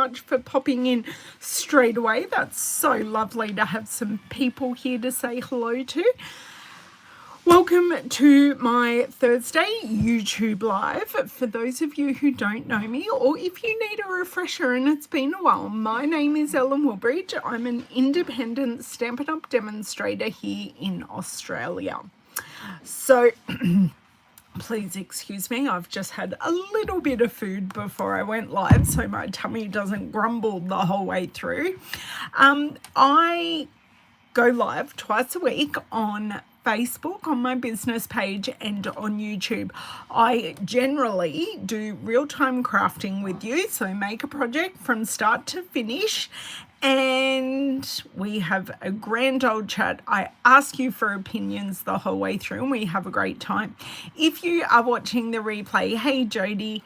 much for popping in straight away. That's so lovely to have some people here to say hello to. Welcome to my Thursday YouTube Live. For those of you who don't know me, or if you need a refresher and it's been a while, my name is Woodbridge. I'm an independent Stampin' Up! Demonstrator here in Australia. So please excuse me, I've just had a little bit of food before I went live so my tummy doesn't grumble the whole way through. I go live twice a week on Facebook, on my business page, and on YouTube. I generally do real-time crafting with you, so make a project from start to finish and we have a grand old chat. I ask you for opinions the whole way through and we have a great time. If you are watching the replay, hey Jody,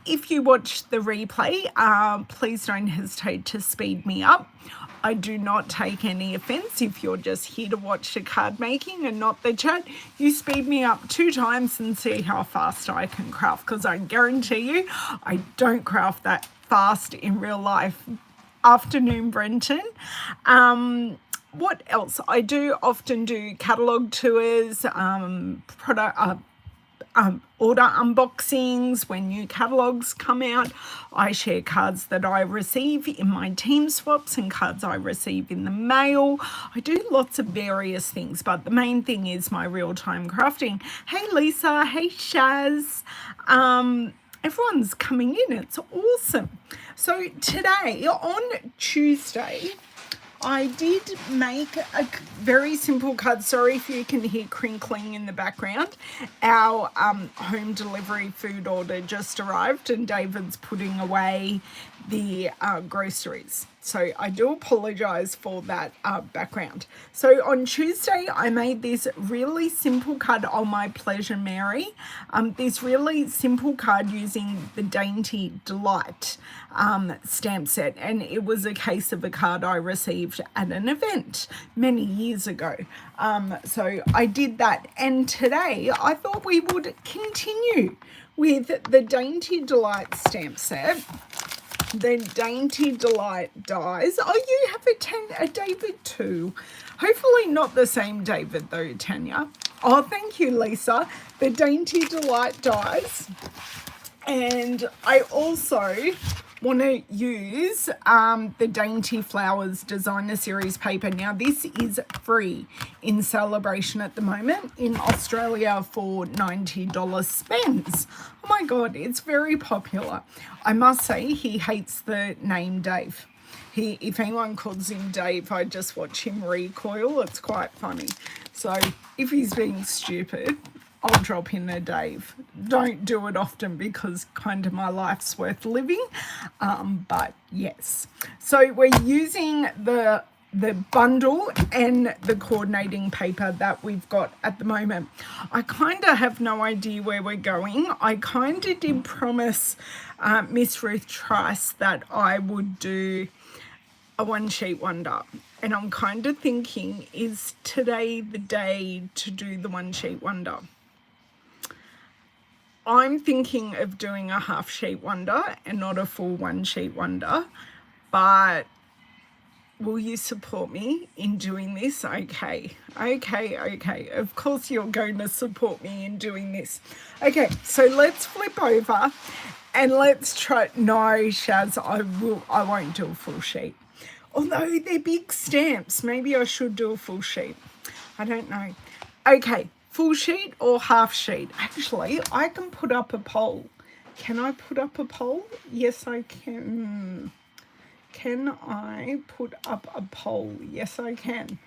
if you watch the replay, please don't hesitate to speed me up. I do not take any offense if you're just here to watch the card making and not the chat. You speed me up 2 times and see how fast I can craft, because I guarantee you I don't craft that fast in real life. Afternoon, Brenton. What else? I do often do catalogue tours, order unboxings when new catalogues come out. I share cards that I receive in my team swaps and cards I receive in the mail. I do lots of various things, but the main thing is my real-time crafting. Hey Lisa, hey Shaz. Everyone's coming in, it's awesome. So today, on Tuesday, I did make a very simple card. Sorry if you can hear crinkling in the background. Our home delivery food order just arrived and David's putting away the groceries. So I do apologize for that background. So on Tuesday, I made this really simple card, Oh My Pleasure Mary. This really simple card using the Dainty Delight stamp set. And it was a case of a card I received at an event many years ago. So I did that. And today I thought we would continue with the Dainty Delight stamp set. The Dainty Delight dies. Oh, you have a David too. Hopefully not the same David though, Tanya. Oh, thank you, Lisa. The Dainty Delight dies. And I also want to use the Dainty Flowers Designer Series paper. Now, this is free in celebration at the moment in Australia for $90 spends. Oh my God, it's very popular. I must say, he hates the name Dave. If anyone calls him Dave, I just watch him recoil. It's quite funny. So if he's being stupid, I'll drop in a Dave. Don't do it often because kind of my life's worth living. But yes. So we're using the bundle and the coordinating paper that we've got at the moment. I kind of have no idea where we're going. I kind of did promise Miss Ruth Trice that I would do a one sheet wonder. And I'm kind of thinking, is today the day to do the one sheet wonder? I'm thinking of doing a half sheet wonder and not a full one sheet wonder, but will you support me in doing this? Okay. Of course you're going to support me in doing this. Okay, so let's flip over and let's try. No, Shaz, I won't do a full sheet. Although they're big stamps, maybe I should do a full sheet. I don't know. Okay. Full sheet or half sheet? Actually, I can put up a poll. Can I put up a poll? Yes, I can. Can I put up a poll? Yes, I can.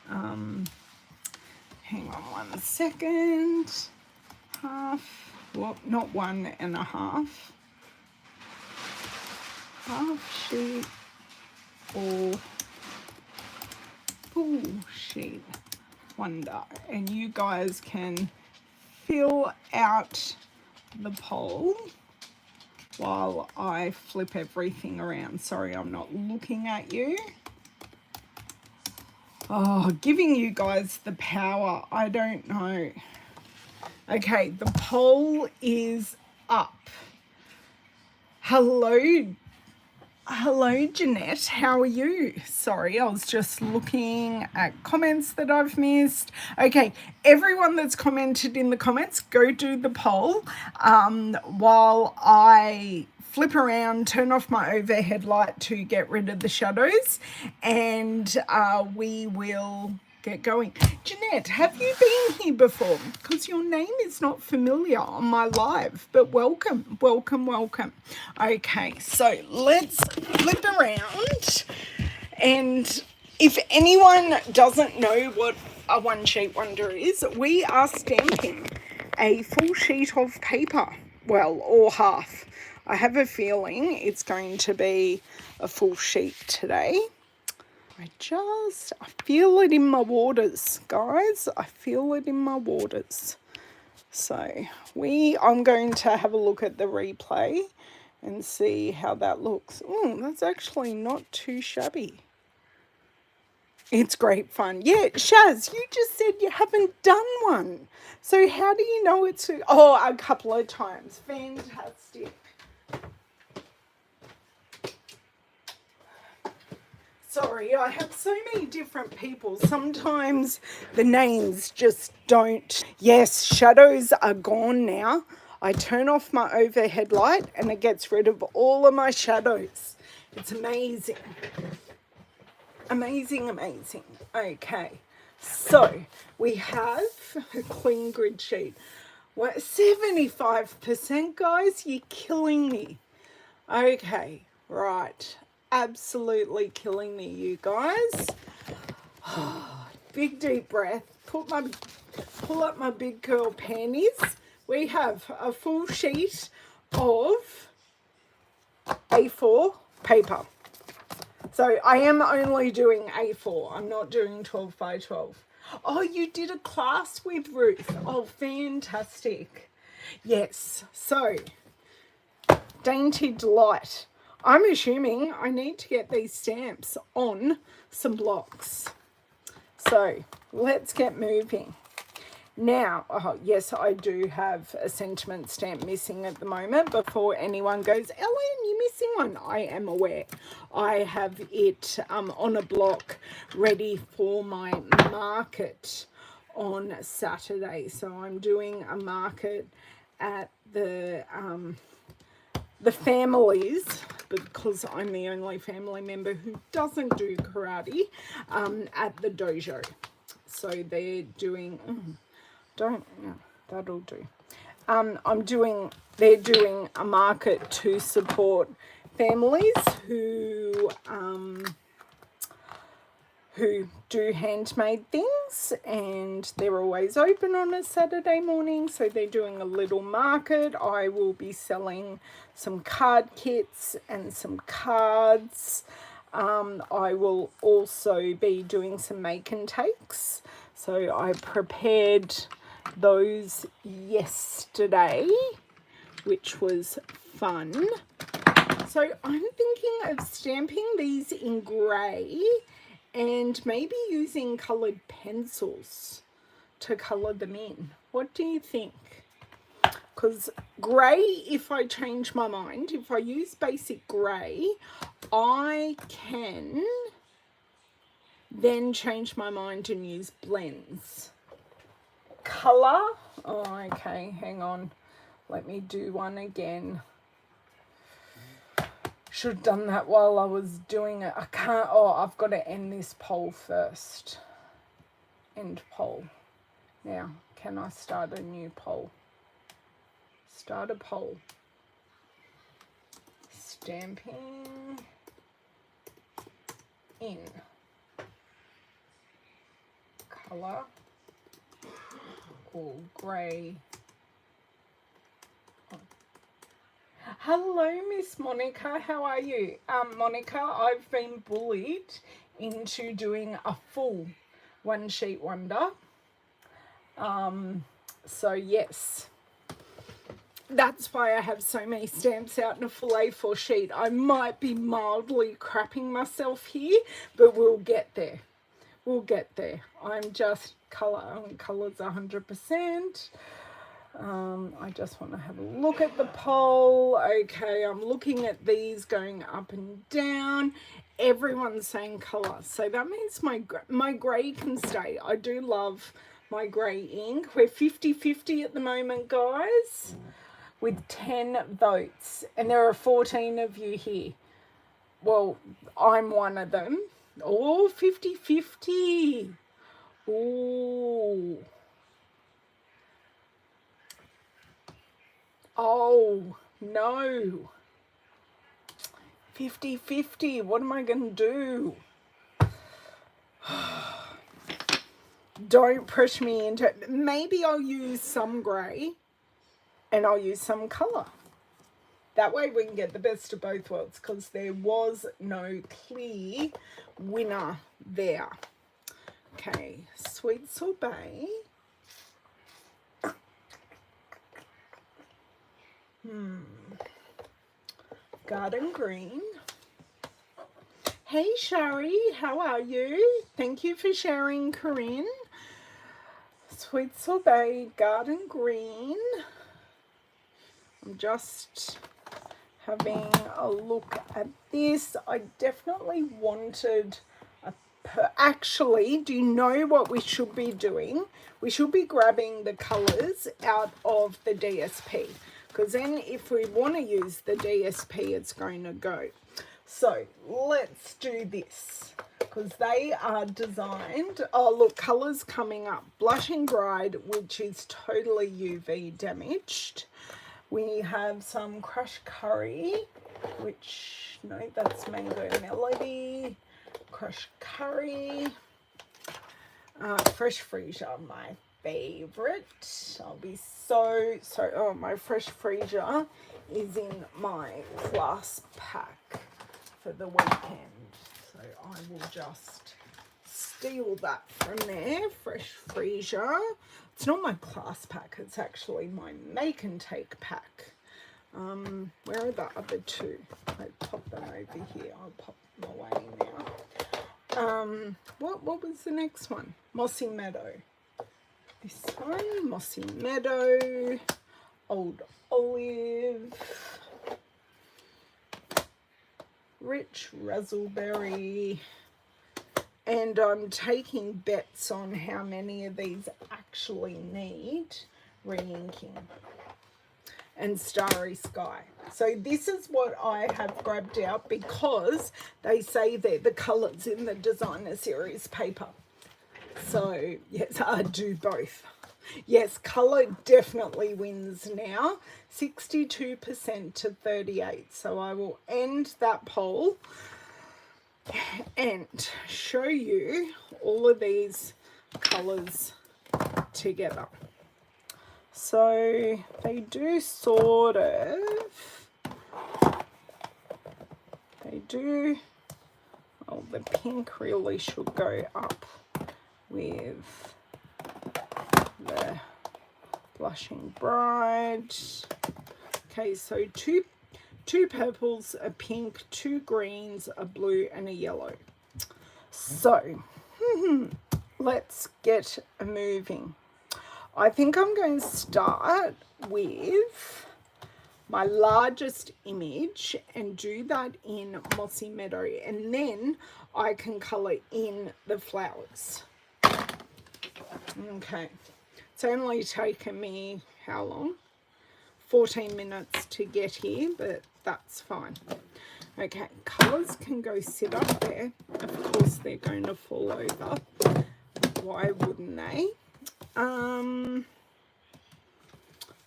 Hang on 1 second. Half. Well, not 1.5. Half sheet or full sheet wonder, and you guys can fill out the poll while I flip everything around. Sorry, I'm not looking at you. Oh, giving you guys the power. I don't know. Okay, the poll is up. Hello, Hello, Jeanette. How are you? Sorry, I was just looking at comments that I've missed. Okay, everyone that's commented in the comments, go do the poll while I flip around, turn off my overhead light to get rid of the shadows, and we will get going. Jeanette, have you been here before? Because your name is not familiar on my live, but welcome, welcome, welcome. Okay, so let's flip around, and if anyone doesn't know what a one sheet wonder is, we are stamping a full sheet of paper, well, or half. I have a feeling it's going to be a full sheet today. I feel it in my waters, guys. I feel it in my waters. So I'm going to have a look at the replay and see how that looks. Oh, that's actually not too shabby. It's great fun. Yeah, Shaz, you just said you haven't done one. So how do you know it's... Oh, a couple of times. Fantastic. Sorry, I have so many different people. Sometimes the names just don't... Yes, shadows are gone now. I turn off my overhead light and it gets rid of all of my shadows. It's amazing. Amazing, amazing. Okay, so we have a clean grid sheet. What, 75%, guys? You're killing me. Okay, right. Absolutely killing me, you guys. Big deep breath. Pull up my big curl panties. We have a full sheet of A4 paper. So I am only doing A4. I'm not doing 12 by 12. Oh, you did a class with Ruth. Oh, fantastic. Yes. So, Dainty Delight. I'm assuming I need to get these stamps on some blocks. So let's get moving. Now, oh, yes, I do have a sentiment stamp missing at the moment. Before anyone goes, Ellen, you're missing one. I am aware. I have it on a block ready for my market on Saturday. So I'm doing a market at the families, because I'm the only family member who doesn't do karate, at the dojo. So they're doing... that'll do. They're doing a market to support families who do handmade things, and they're always open on a Saturday morning. So they're doing a little market. I will be selling some card kits and some cards. I will also be doing some make and takes. So I prepared those yesterday, which was fun. So I'm thinking of stamping these in grey and maybe using coloured pencils to colour them in. What do you think? Because grey, if I change my mind, if I use basic grey, I can then change my mind and use blends. Colour, oh, okay, hang on. Let me do one again. Should have done that while I was doing it. I can't, oh, I've got to end this poll first. End poll. Now, can I start a new poll? Start a poll. Stamping in. Colour. Or grey. Hello, Miss Monica. How are you? Monica, I've been bullied into doing a full one sheet wonder. So yes, that's why I have so many stamps out in a full A4 sheet. I might be mildly crapping myself here, but we'll get there. We'll get there. I'm just colours 100%. I just want to have a look at the poll. Okay, I'm looking at these going up and down. Everyone's saying colour, so that means my grey can stay. I do love my grey ink. We're 50-50 at the moment, guys, with 10 votes, and there are 14 of you here. Well, I'm one of them. Oh, 50-50. Ooh. Oh, no. 50-50. What am I going to do? Don't push me into it. Maybe I'll use some grey and I'll use some colour. That way we can get the best of both worlds, because there was no clear winner there. Okay, sweet sorbet. Garden green. Hey Shari, how are you? Thank you for sharing, Corinne. Sweet sorbet, garden green. I'm just having a look at this. I definitely wanted actually, do you know what we should be doing? We should be grabbing the colours out of the DSP, because then if we want to use the DSP, it's going to go. So let's do this, because they are designed. Oh, look, colours coming up. Blushing Bride, which is totally UV damaged. We have some crushed curry, which, no, that's Mango Melody. Crushed curry. Fresh freesia, my favorite. I'll be so, oh, my fresh freesia is in my class pack for the weekend. So I will just steal that from there. Fresh freesia. It's not my class pack, it's actually my make and take pack. Where are the other two? I pop them over here. I'll pop them away now. What was the next one? Mossy Meadow. This one, Mossy Meadow, Old Olive, Rich Razzleberry, and I'm taking bets on how many of these actually need re-inking. And Starry Sky. So this is what I have grabbed out, because they say they're the colours in the designer series paper. So yes, I do both. Yes, colour definitely wins now, 62% to 38%. So I will end that poll and show you all of these colours together. So they do sort of, well, the pink really should go up with the Blushing Bride. Okay, so two purples, a pink, 2 greens, a blue and a yellow. So let's get moving. I think I'm going to start with my largest image and do that in Mossy Meadow, and then I can colour in the flowers. Okay, it's only taken me, how long? 14 minutes to get here, but that's fine. Okay, colours can go sit up there. Of course they're going to fall over. Why wouldn't they?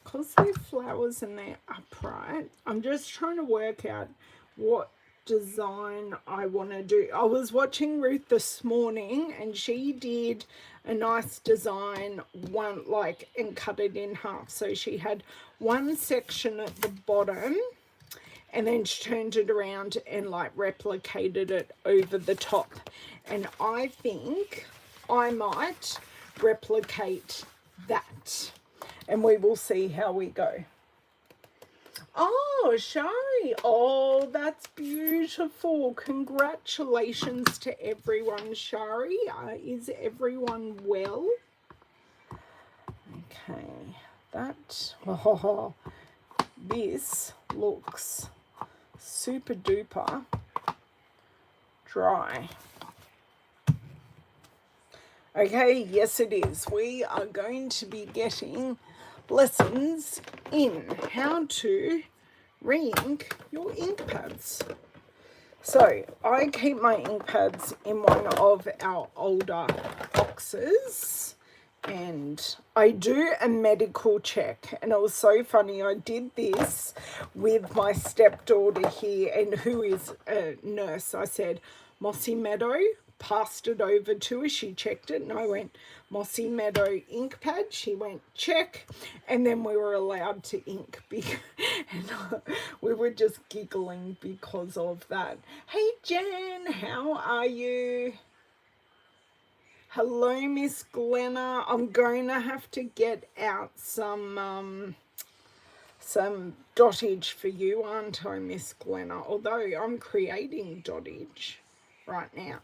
Because they're flowers and they're upright, I'm just trying to work out what design I want to do. I was watching Ruth this morning and she did a nice design, one like, and cut it in half. So she had one section at the bottom and then she turned it around and like replicated it over the top. And I think I might replicate that, and we will see how we go. Oh, Shari, oh, that's beautiful. Congratulations to everyone, Shari. Is everyone well? Okay, That, oh, this looks super duper dry. Okay, yes it is. We are going to be getting lessons in how to re-ink your ink pads. So I keep my ink pads in one of our older boxes, and I do a medical check. And it was so funny, I did this with my stepdaughter here, and who is a nurse. I said, Mossy Meadow, passed it over to her. She checked it, and I went, Mossy Meadow ink pad. She went, check. And then we were allowed to ink. And we were just giggling because of that. Hey Jen, how are you? Hello, Miss Glenna. I'm going to have to get out some dottage for you, aren't I, Miss Glenna? Although I'm creating dottage right now.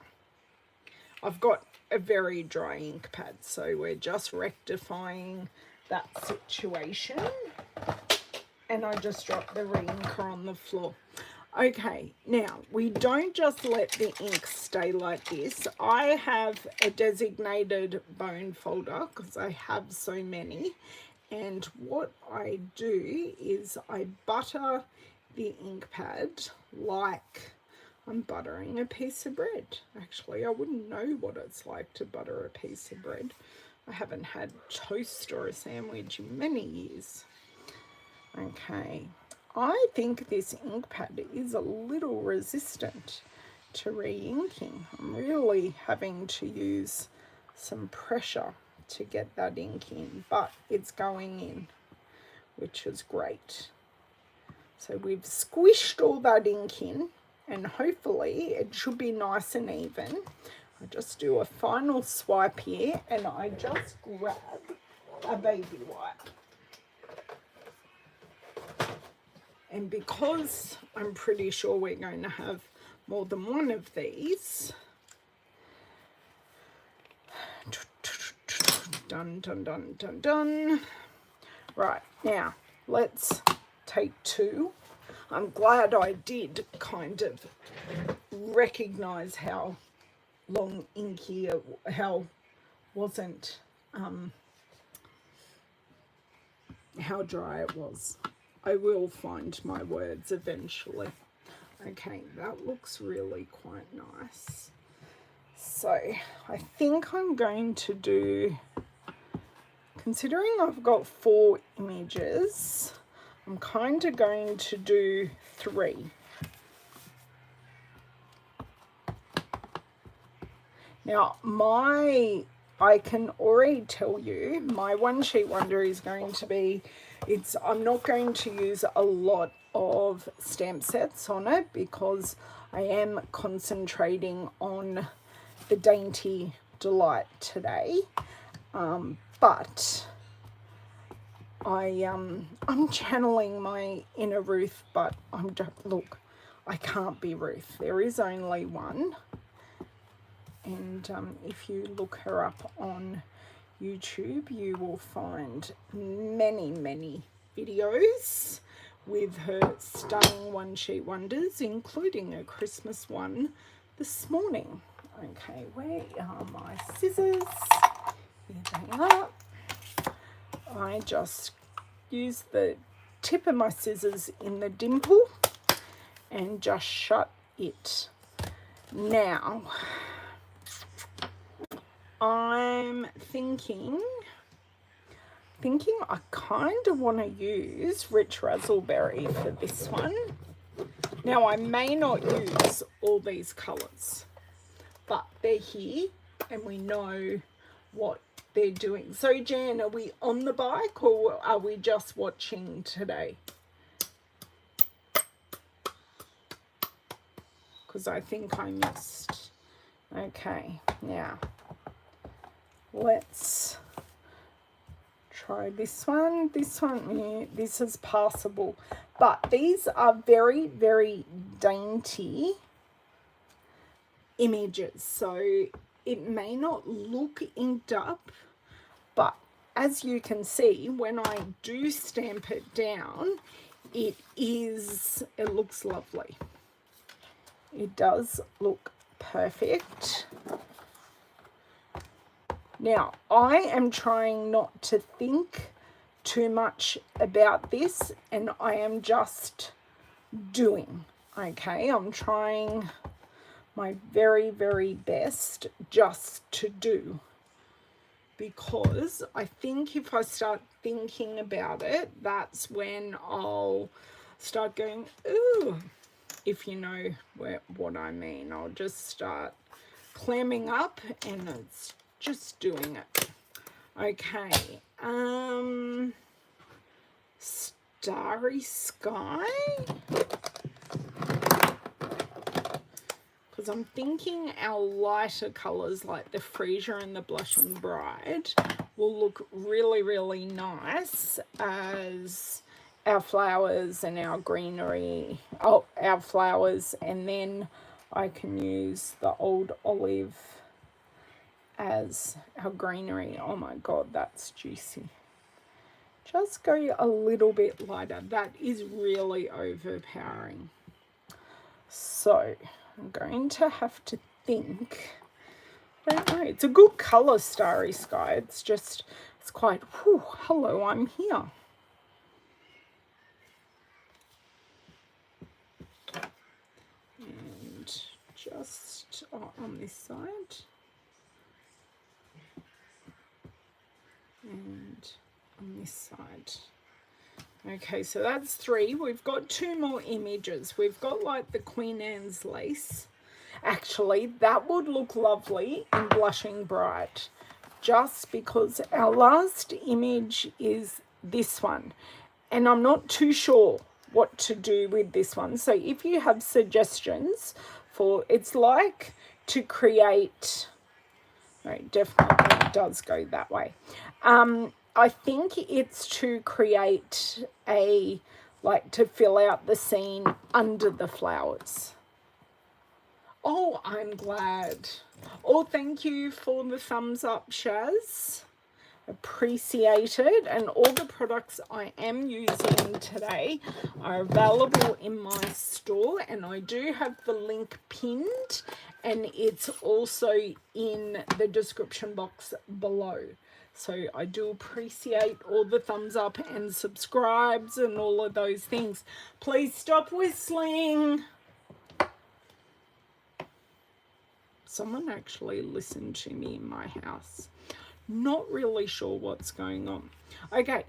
I've got a very dry ink pad, so we're just rectifying that situation. And I just dropped the re-inker on the floor. Okay, now we don't just let the ink stay like this. I have a designated bone folder because I have so many. And what I do is I butter the ink pad like I'm buttering a piece of bread. Actually, I wouldn't know what it's like to butter a piece of bread. I haven't had toast or a sandwich in many years. Okay, I think this ink pad is a little resistant to re-inking. I'm really having to use some pressure to get that ink in, but it's going in, which is great. So we've squished all that ink in, and hopefully it should be nice and even. I just do a final swipe here, and I just grab a baby wipe. And because I'm pretty sure we're going to have more than one of these, done, done, done, done, done. Right, now let's take two. I'm glad I did kind of recognize how long inky, how wasn't, how dry it was. I will find my words eventually. Okay, that looks really quite nice. So I think I'm going to do, considering I've got 4 images, I'm kind of going to do 3. Now I can already tell you, my one sheet wonder is going to be, I'm not going to use a lot of stamp sets on it because I am concentrating on the Dainty Delight today. But I'm channeling my inner Ruth, but I'm just, look, I can't be Ruth. There is only one. And if you look her up on YouTube, you will find many, many videos with her stunning one sheet wonders, including a Christmas one this morning. Okay, where are my scissors? Here they are. I just use the tip of my scissors in the dimple and just shut it. Now, I'm thinking I kind of want to use Rich Razzleberry for this one. Now, I may not use all these colours, but they're here and we know what they're doing. So, Jan, are we on the bike or are we just watching today? Because I think I missed. Okay, now let's try this one. This one, this is passable, but these are very, very dainty images, so it may not look inked up, but as you can see, when I do stamp it down, it looks lovely. It does look perfect. Now, I am trying not to think too much about this, and I am just doing, okay? I'm trying my very, very best just to do, because I think if I start thinking about it, that's when I'll start going, ooh, if you know what I mean. I'll just start clamming up, and it's just doing it. Okay, Starry Sky, because I'm thinking our lighter colors like the Freesia and the Blushing Bride will look really, really nice as our flowers and our greenery. Oh, our flowers, and then I can use the Old Olive as our greenery. Oh my god, that's juicy. Just go a little bit lighter. That is really overpowering. So I'm going to have to think. I don't know. It's a good colour, Starry Sky. It's just, it's quite, whew, hello, I'm here. And just on this side. And on this side. Okay, so that's 3. We've got 2 more images. We've got like the Queen Anne's lace. Actually, that would look lovely in Blushing Bride, just because our last image is this one, and I'm not too sure what to do with this one. So if you have suggestions for, it's like to create, no, it definitely does go that way. I think it's to create a, like to fill out the scene under the flowers. Oh, I'm glad. Oh, thank you for the thumbs up, Shaz. Appreciate it. And all the products I am using today are available in my store, and I do have the link pinned, and it's also in the description box below. So I do appreciate all the thumbs up and subscribes and all of those things. Please stop whistling. Someone actually listened to me in my house. Not really sure what's going on. Okay,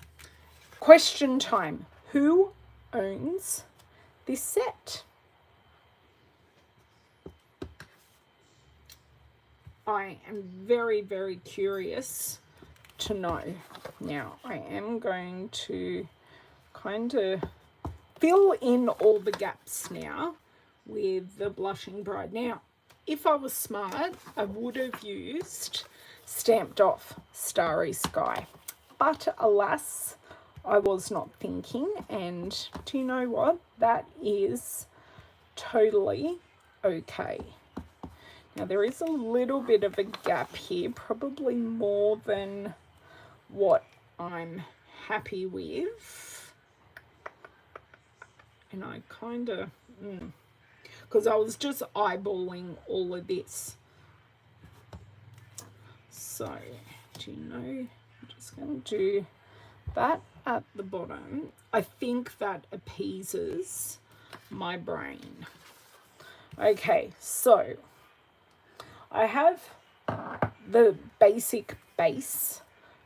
question time. Who owns this set? I am very, very curious to know. Now, I am going to kind of fill in all the gaps now with the Blushing Bride. Now, if I was smart, I would have used Stamped Off Starry Sky, but alas, I was not thinking, and do you know what? That is totally okay. Now, there is a little bit of a gap here, probably more than what I'm happy with, and I kind of, because I was just eyeballing all of this. So, do you know, I'm just going to do that at the bottom. I think that appeases my brain. Okay, so I have the basic base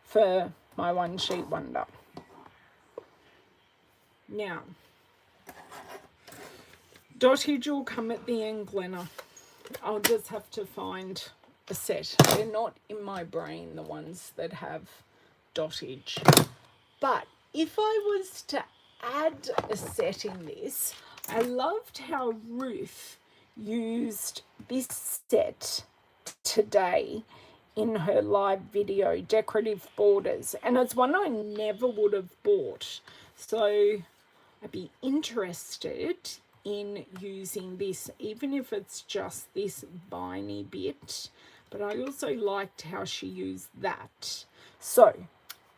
for my One Sheet Wonder. Now, dottage will come at the end, Glenna. I'll just have to find a set. They're not in my brain, the ones that have dottage. But if I was to add a set in this, I loved how Ruth used this set today in her live video, Decorative Borders, and it's one I never would have bought. So I'd be interested in using this, even if it's just this viney bit, but I also liked how she used that. So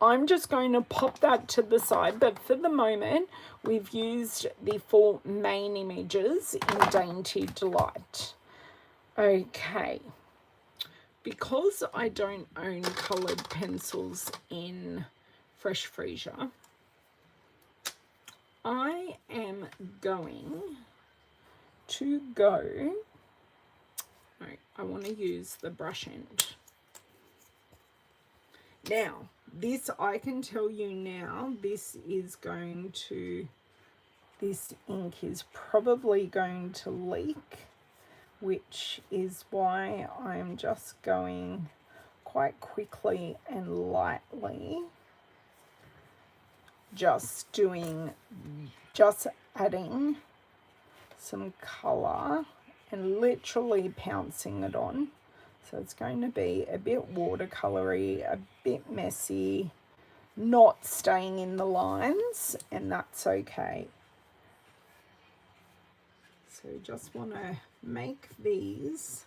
I'm just going to pop that to the side, but for the moment, we've used the 4 main images in Dainty Delight. Okay, because I don't own coloured pencils in Fresh Freesia, I am going to go, I want to use the brush end. Now, this, I can tell you now, this ink is probably going to leak, which is why I'm just going quite quickly and lightly, just adding some colour and literally pouncing it on. So it's going to be a bit watercolory, a bit messy, not staying in the lines, and that's okay. So just want to make these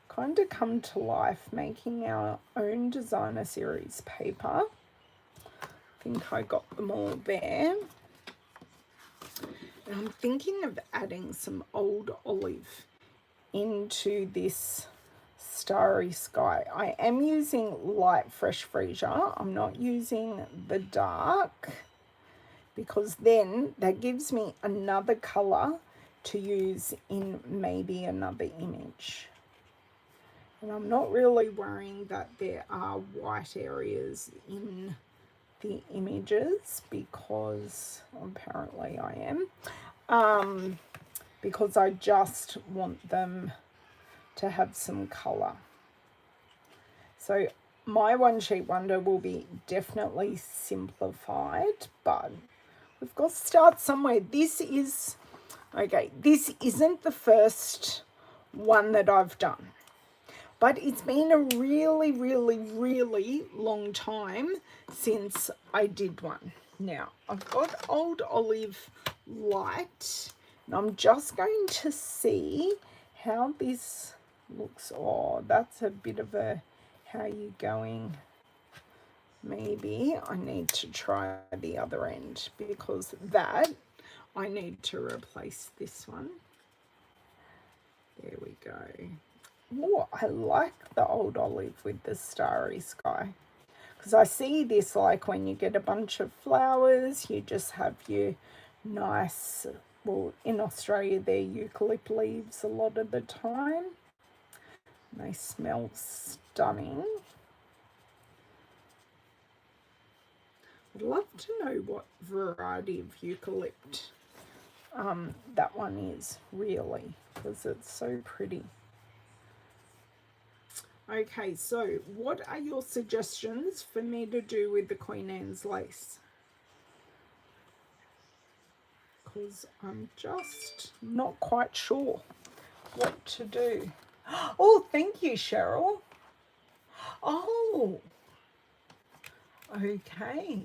kind of come to life, making our own designer series paper. I think I got them all there. And I'm thinking of adding some Old Olive into this Starry Sky. I am using light Fresh Freesia. I'm not using the dark, because then that gives me another colour to use in maybe another image. And I'm not really worrying that there are white areas in the images, because apparently I am, because I just want them to have some colour. So my one sheet wonder will be definitely simplified, but we've got to start somewhere. This is, okay, this isn't the first one that I've done, but it's been a really, really, really long time since I did one. Now, I've got Old Olive Light, and I'm just going to see how this looks. Oh, that's a bit of a, how you going? Maybe I need to try the other end, because that, I need to replace this one. There we go. Oh, I like the Old Olive with the Starry Sky, because I see this like when you get a bunch of flowers, you just have your nice, well, in Australia they're eucalypt leaves a lot of the time. They smell stunning. I'd love to know what variety of eucalypt that one is, really, because it's so pretty. Okay, so what are your suggestions for me to do with the Queen Anne's lace? Because I'm just not quite sure what to do. Oh, thank you, Cheryl. Oh, okay.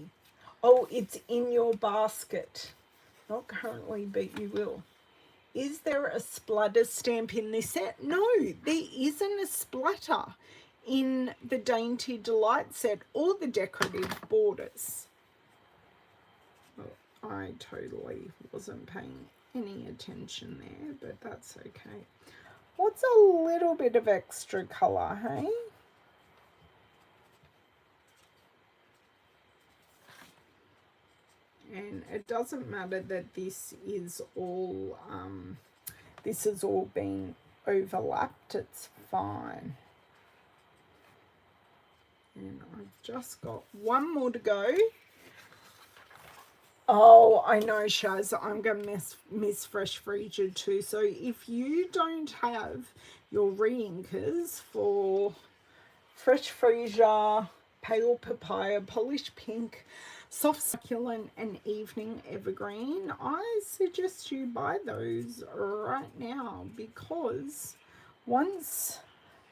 Oh, it's in your basket. Not currently, but you will. Is there a splatter stamp in this set? No, there isn't a splatter in the Dainty Delight set or the decorative borders. Well, I totally wasn't paying any attention there, but that's okay. What's a little bit of extra colour, hey? And it doesn't matter that this is all, this has all been overlapped, it's fine. And I've just got one more to go. Oh, I know, Shaz, I'm going to miss Fresh Freesia too. So if you don't have your re-inkers for Fresh Freesia, Pale Papaya, Polished Pink, Soft Succulent and Evening Evergreen, I suggest you buy those right now, because once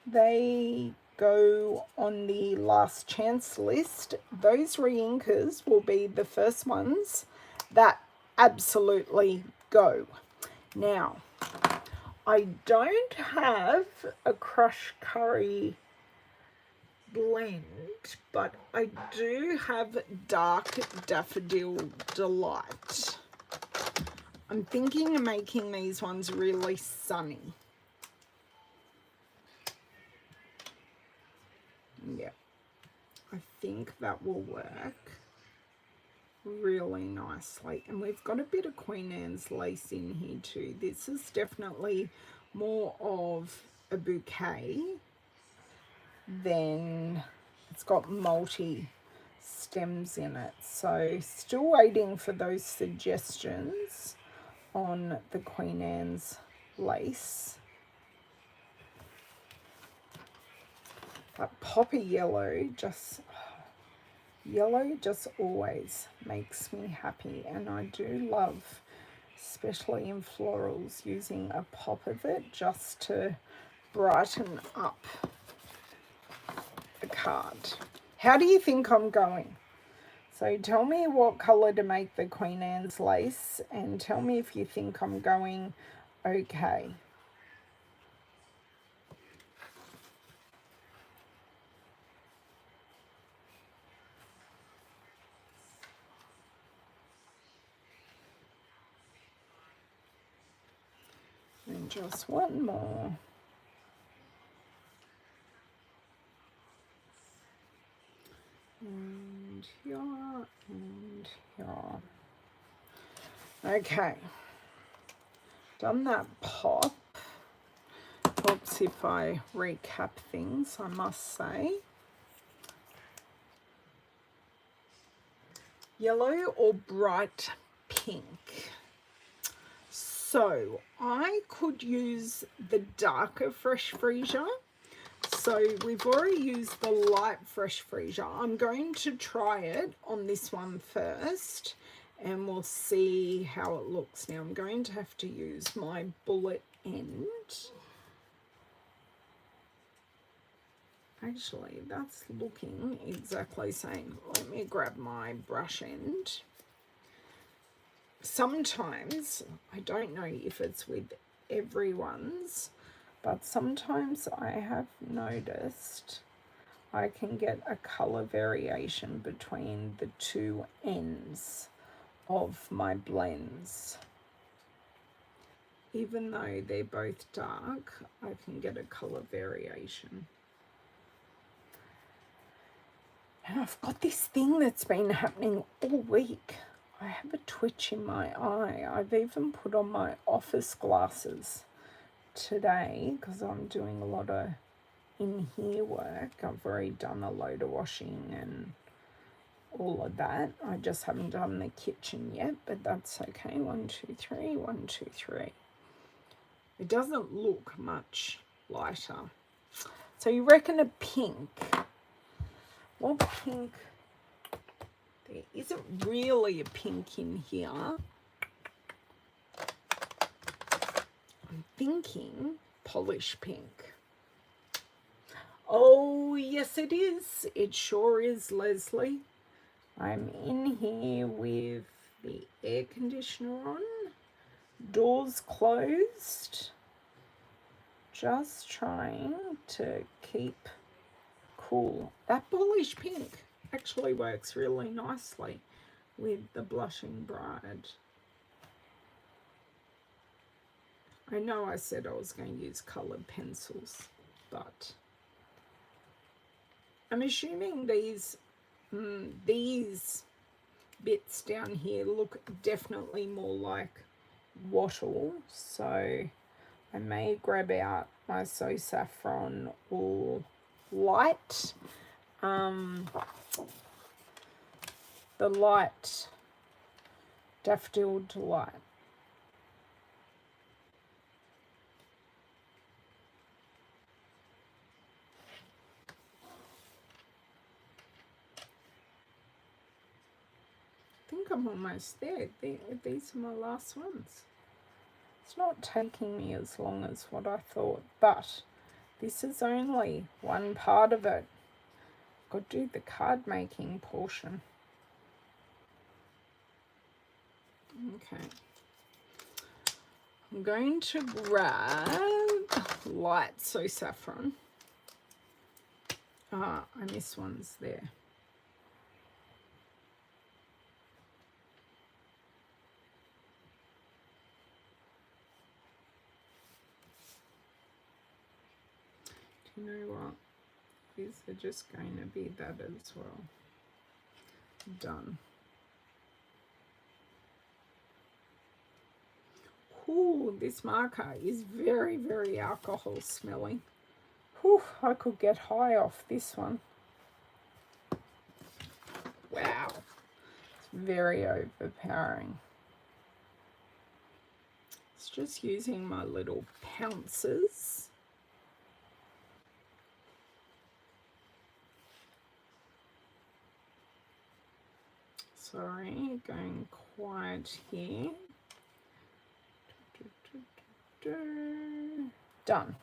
they go on the last chance list, those re-inkers will be the first ones that absolutely go. Now, I don't have a Crush Curry blend, but I do have Dark Daffodil Delight. I'm thinking of making these ones really sunny. Yeah, I think that will work really nicely. And we've got a bit of Queen Anne's lace in here too. This is definitely more of a bouquet than it's got multi stems in it. So still waiting for those suggestions on the Queen Anne's lace. That poppy yellow just always makes me happy, and I do love, especially in florals, using a pop of it just to brighten up the card. How do you think I'm going? So tell me what colour to make the Queen Anne's lace, and tell me if you think I'm going okay. And just one more. And here, and here. Okay. Done that pop. Helps if I recap things, I must say. Yellow or bright pink? So I could use the darker Fresh Freesia. So we've already used the light Fresh Freesia. I'm going to try it on this one first, and we'll see how it looks. Now I'm going to have to use my bullet end. Actually, that's looking exactly the same. Let me grab my brush end. Sometimes, I don't know if it's with everyone's, but sometimes I have noticed I can get a colour variation between the two ends of my blends. Even though they're both dark, I can get a colour variation. And I've got this thing that's been happening all week. I have a twitch in my eye. I've even put on my office glasses today because I'm doing a lot of in here work. I've already done a load of washing and all of that. I just haven't done the kitchen yet, but that's okay. 1, 2, 3, 1, 2, 3. It doesn't look much lighter. So you reckon a pink? What pink? There isn't really a pink in here. I'm thinking polish pink. Oh, yes it is. It sure is, Leslie. I'm in here with the air conditioner on, doors closed, just trying to keep cool. That polish pink actually works really nicely with the Blushing Bride. I know I said I was going to use coloured pencils, but I'm assuming these bits down here look definitely more like wattle, so I may grab out my So Saffron or light, the light Daffodil Delight. I think I'm almost there. These are my last ones. It's not taking me as long as what I thought, but this is only one part of it. Got to do the card making portion. Okay. I'm going to grab light So Saffron. I missed ones there. Do you know what? These are just going to be that as well. Done. Ooh, this marker is very, very alcohol smelling. Whew, I could get high off this one. Wow, it's very overpowering. It's just using my little pouncers. Sorry, going quiet here. Done.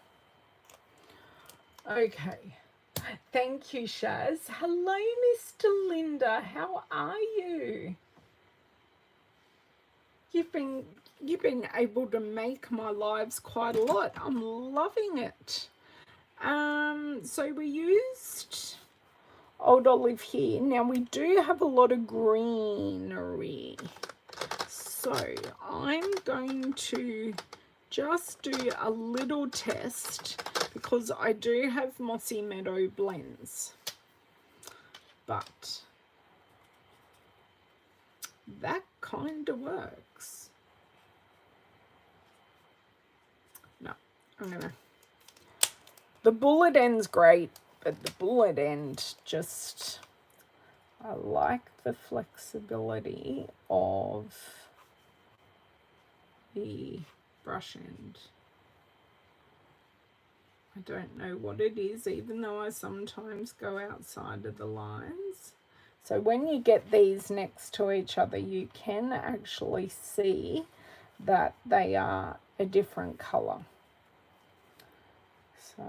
Okay. Thank you, Shaz. Hello, Mr. Linda. How are you? You've been able to make my lives quite a lot. I'm loving it. So we used Old Olive here. Now we do have a lot of greenery. So I'm going to just do a little test because I do have Mossy Meadow blends. But that kind of works. No, I'm gonna. The bullet end's great, but the bullet end just, I like the flexibility of the brush end. I don't know what it is, even though I sometimes go outside of the lines. So when you get these next to each other, you can actually see that they are a different color. So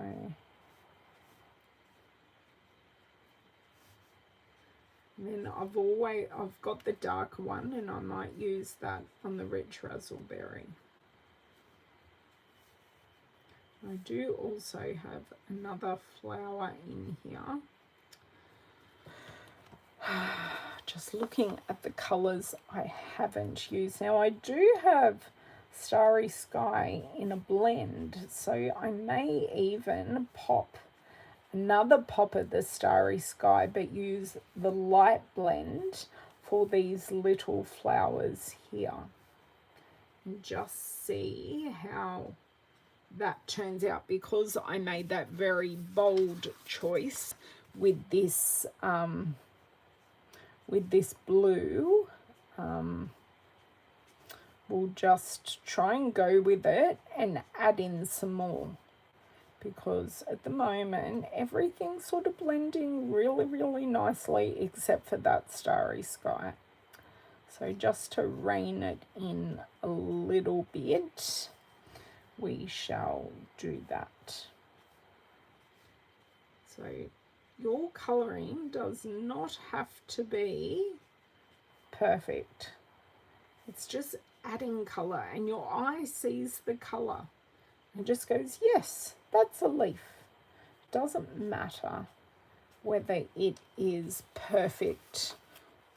then I've got the darker one, and I might use that on the rich razzleberry. I do also have another flower in here. Just looking at the colors I haven't used. Now I do have Starry Sky in a blend, so I may even pop another pop of the Starry Sky, but use the light blend for these little flowers here. And just see how that turns out, because I made that very bold choice with this blue. We'll just try and go with it and add in some more, because at the moment everything's sort of blending really, really nicely except for that Starry Sky. So just to rein it in a little bit, we shall do that. So your colouring does not have to be perfect. It's just adding colour, and your eye sees the colour and just goes, yes, that's a leaf. Doesn't matter whether it is perfect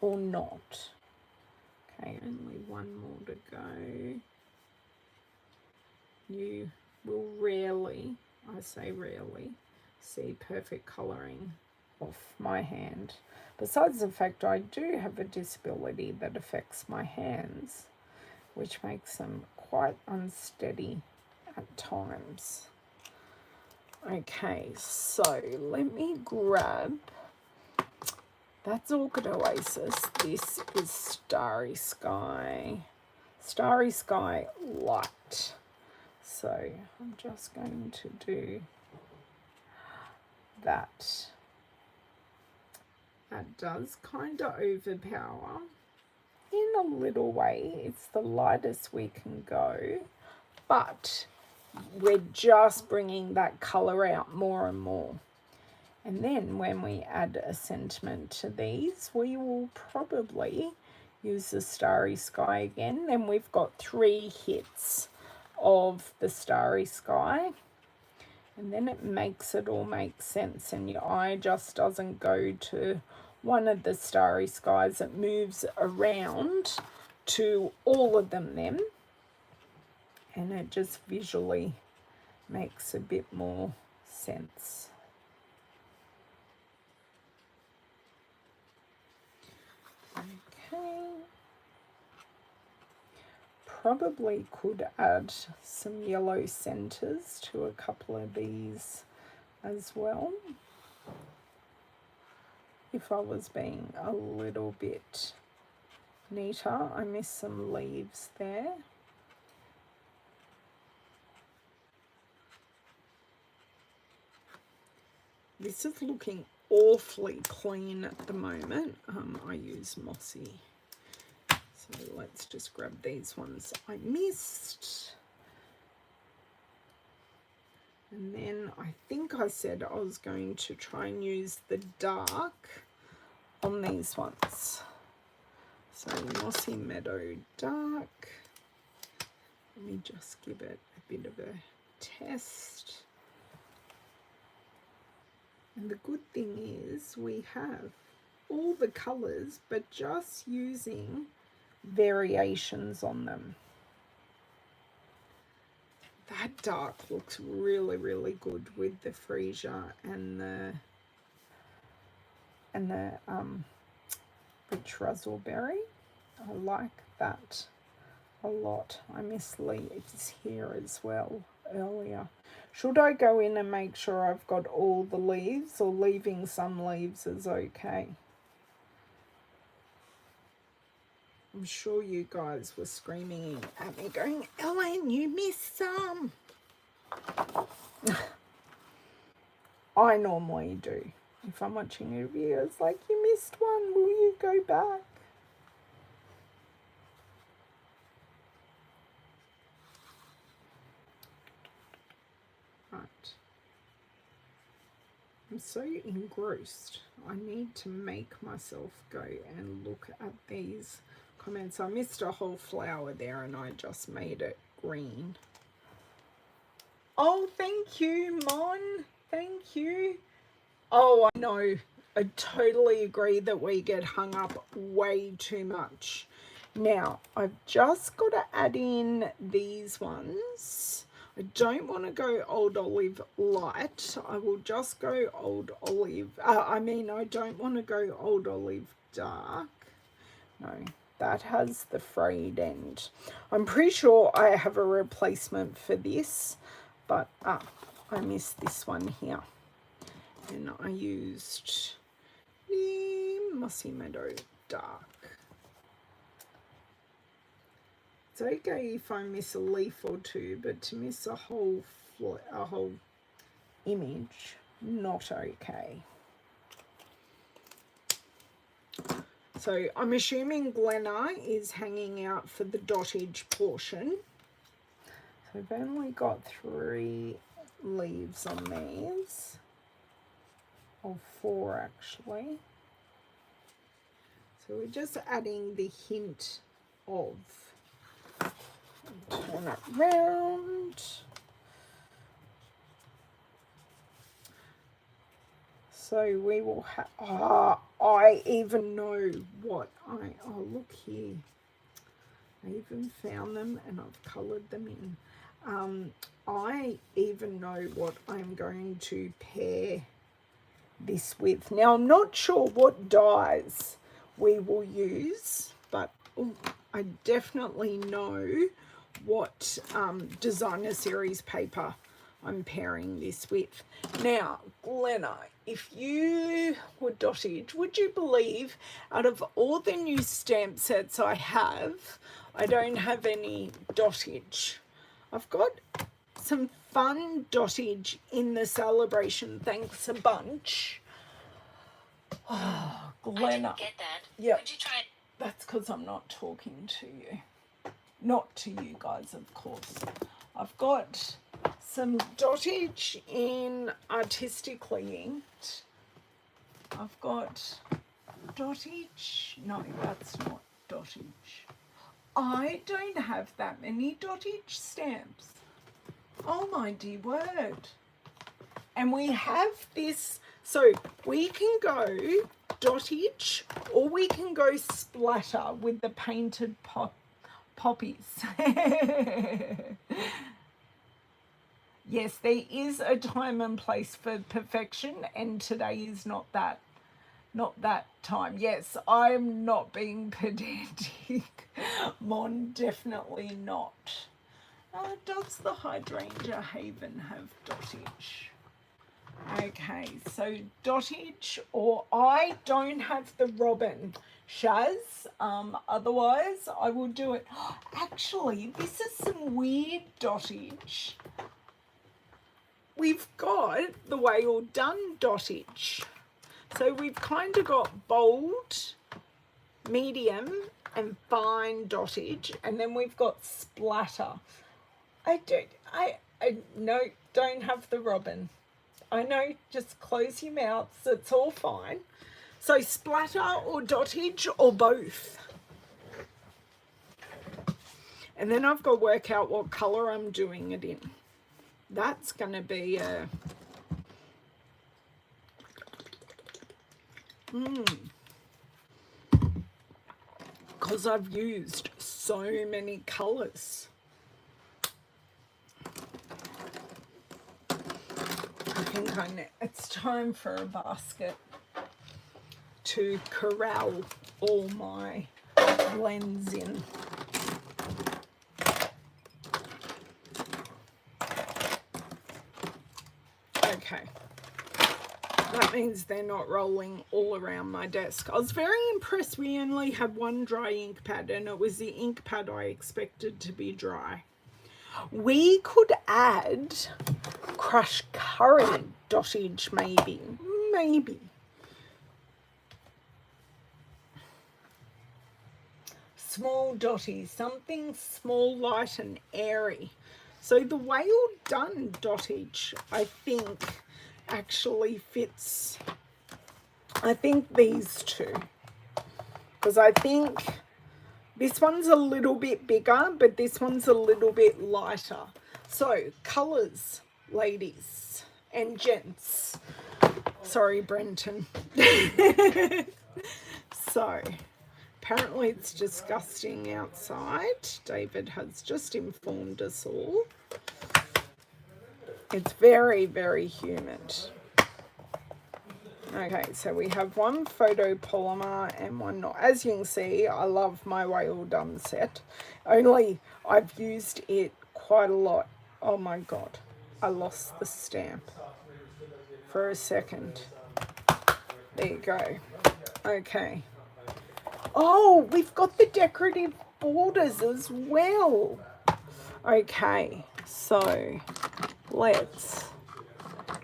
or not. Okay, only one more to go. You will rarely, I say rarely, see perfect colouring off my hand. Besides the fact I do have a disability that affects my hands, which makes them quite unsteady at times. Okay, so let me grab, that's Orchid Oasis. This is Starry Sky. Starry Sky Light. So I'm just going to do that. That does kind of overpower in a little way. It's the lightest we can go, but we're just bringing that colour out more and more. And then when we add a sentiment to these, we will probably use the Starry Sky again. Then we've got 3 hits of the Starry Sky. And then it makes it all make sense, and your eye just doesn't go to one of the starry skies. It moves around to all of them then, and it just visually makes a bit more sense. Okay. Probably could add some yellow centers to a couple of these as well, if I was being a little bit neater. I missed some leaves there. This is looking awfully clean at the moment. I use mossy. So let's just grab these ones I missed. And then I think I said I was going to try and use the dark on these ones. So Mossy Meadow Dark. Let me just give it a bit of a test. And the good thing is we have all the colours, but just using variations on them. That dark looks really, really good with the freesia and the rich raspberry. I like that a lot. I miss leaves here as well earlier. Should I go in and make sure I've got all the leaves, or leaving some leaves is okay? I'm sure you guys were screaming at me going, Ellen, you missed some. I normally do. If I'm watching a video, it's like, you missed one, will you go back? Right. I'm so engrossed. I need to make myself go and look at these comments. I missed a whole flower there and I just made it green. Oh, thank you, Mon. Thank you. Oh, I know. I totally agree that we get hung up way too much. Now, I've just got to add in these ones. I don't want to go Old Olive Light. I will just go Old Olive. I don't want to go Old Olive Dark. No, that has the frayed end. I'm pretty sure I have a replacement for this, but I missed this one here. And I used the Mossy Meadow Dark. It's okay if I miss a leaf or two, but to miss a whole image, not okay. So I'm assuming Glenna is hanging out for the dottage portion. So I've only got 3 leaves on these, or 4 actually. So we're just adding the hint of, turn it round. So we will have, I even know what look here. I even found them and I've coloured them in. I even know what I'm going to pair this with. Now, I'm not sure what dyes we will use, but I definitely know what designer series paper I'm pairing this with. Now, Glenna, if you were dottage, would you believe out of all the new stamp sets I have, I don't have any dottage. I've got some fun dottage in the celebration. Thanks a bunch. Oh, Glenna. I didn't get that. Yep. Could you try it? That's because I'm not talking to you. Not to you guys, of course. I've got some dottage in Artistically Inked. I've got dottage. No, that's not dottage. I don't have that many dottage stamps. Oh my dear word. And we have this, so we can go dottage or we can go splatter with the painted poppies. Yes, there is a time and place for perfection, and today is not that time. Yes, I'm not being pedantic. Mon, definitely not. Does the hydrangea haven have dottage? Okay, so dottage, or I don't have the robin, Shaz. Otherwise, I will do it. Actually, this is some weird dottage. We've got the Whale Done dottage. So we've kind of got bold, medium, and fine dottage, and then we've got splatter. I don't have the robin. I know, just close your mouths, it's all fine. So splatter or dottage or both. And then I've got to work out what colour I'm doing it in. That's going to be a... Because I've used so many colours. I think it's time for a basket to corral all my blends in. Okay, that means they're not rolling all around my desk. I was very impressed we only had one dry ink pad, and it was the ink pad I expected to be dry. We could add crushed curry dottage, maybe. Small dotty, something small, light and airy. So the Whale Done dottage, I think, actually fits, I think these two. Because I think this one's a little bit bigger, but this one's a little bit lighter. So, colours, ladies and gents. Sorry, Brenton. So, apparently it's disgusting outside. David has just informed us all. It's very, very humid. Okay, so we have one photopolymer and one not. As you can see, I love my Whale Done set. Only I've used it quite a lot. Oh my God, I lost the stamp for a second. There you go. Okay. Oh, we've got the decorative borders as well. Okay, so let's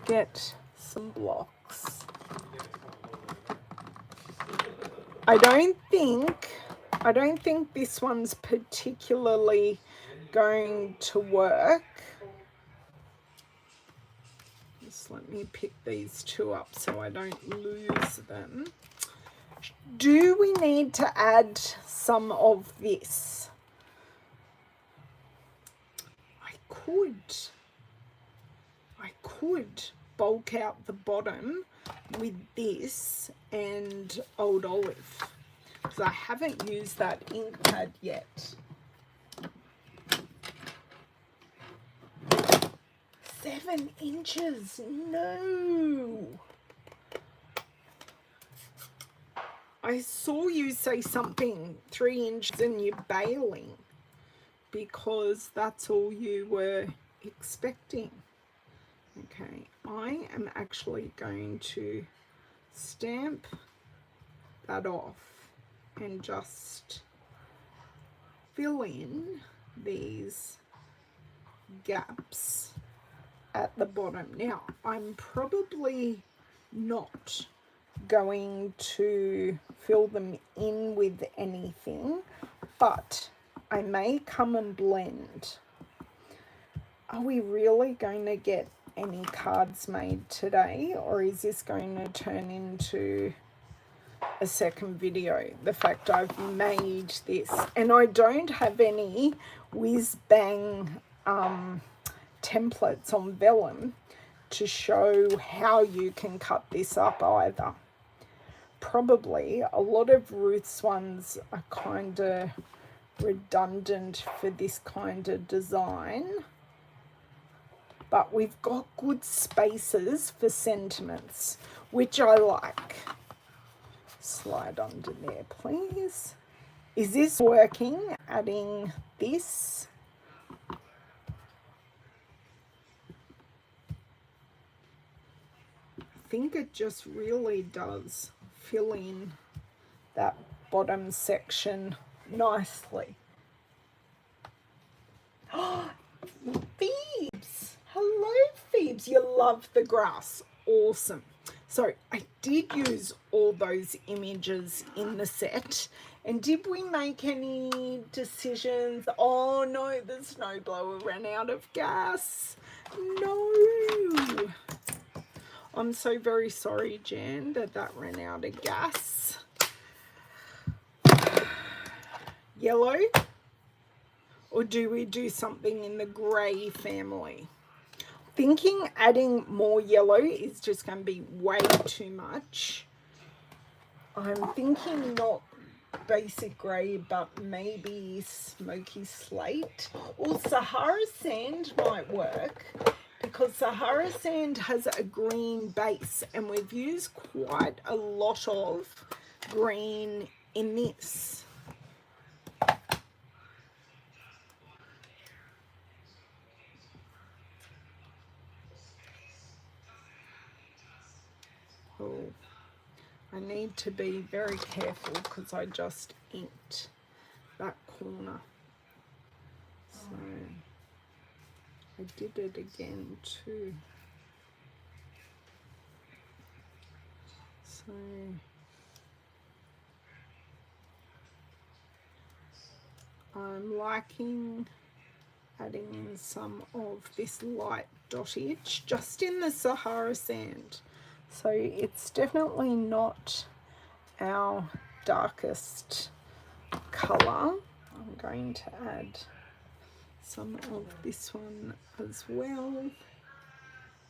get some blocks. I don't think this one's particularly going to work. Just let me pick these two up so I don't lose them. Do we need to add some of this? I could bulk out the bottom with this and Old Olive, because I haven't used that ink pad yet. 7 inches, no. I saw you say something 3 inches and you're bailing because that's all you were expecting. Okay, I am actually going to stamp that off and just fill in these gaps at the bottom. Now, I'm probably not going to fill them in with anything, but I may come and blend. Are we really going to get any cards made today, or is this going to turn into a second video? The fact I've made this, and I don't have any whiz bang templates on vellum, to show how you can cut this up either. Probably a lot of Ruth's ones are kind of redundant for this kind of design, but we've got good spaces for sentiments, which I like. Slide under there, please. Is this working? Adding this. I think it just really does fill in that bottom section nicely. Oh, Phoebes! Hello, Phoebes. You love the grass. Awesome. So I did use all those images in the set. And did we make any decisions? Oh no, the snowblower ran out of gas. No. I'm so very sorry, Jan, that ran out of gas. Yellow? Or do we do something in the grey family? Thinking adding more yellow is just going to be way too much. I'm thinking not basic grey, but maybe smoky slate. Or Sahara sand might work, because Sahara sand has a green base, and we've used quite a lot of green in this. Oh, I need to be very careful because I just inked that corner. So I did it again too. So I'm liking adding in some of this light dottage just in the Sahara sand. So it's definitely not our darkest colour. I'm going to add some of this one as well.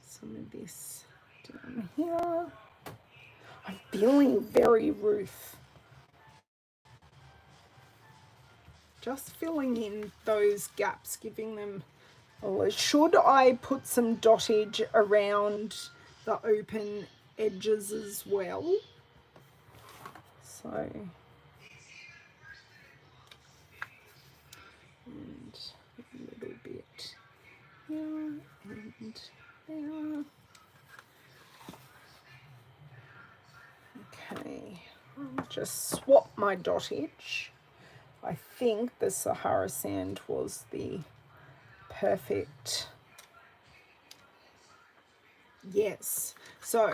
Some of this down here. I'm feeling very Ruth. Just filling in those gaps, giving them a... Should I put some dottage around the open edges as well? So, and a little bit here and there. Okay, I'll just swap my dottage. I think the Sahara sand was the perfect... Yes, so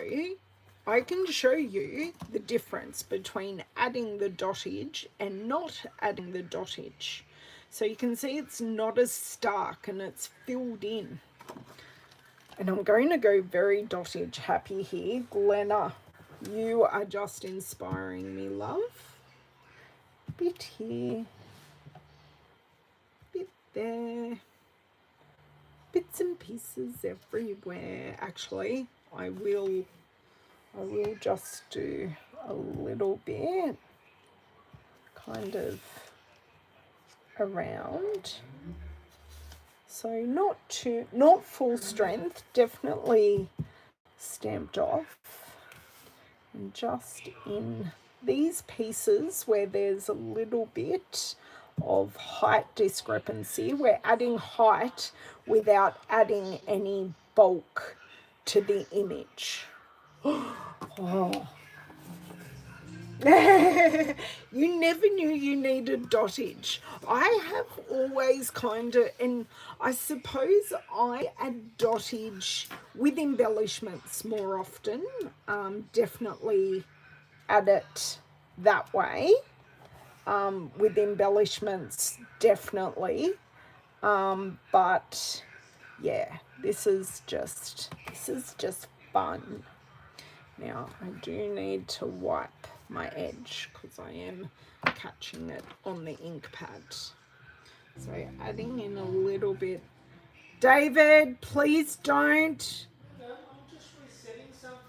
I can show you the difference between adding the dottage and not adding the dottage. So you can see it's not as stark and it's filled in. And I'm going to go very dottage happy here. Glenna, you are just inspiring me, love. Bit here, bit there. Bits and pieces everywhere. Actually, I will just do a little bit kind of around. So not full strength, definitely stamped off. And just in these pieces where there's a little bit of height discrepancy, we're adding height without adding any bulk to the image. Oh. You never knew you needed dottage. I have always kind of, and I suppose I add dottage with embellishments more often. Definitely add it that way. With embellishments, definitely. But yeah, this is just fun. Now I do need to wipe my edge because I am catching it on the ink pad. So adding in a little bit. David, please don't.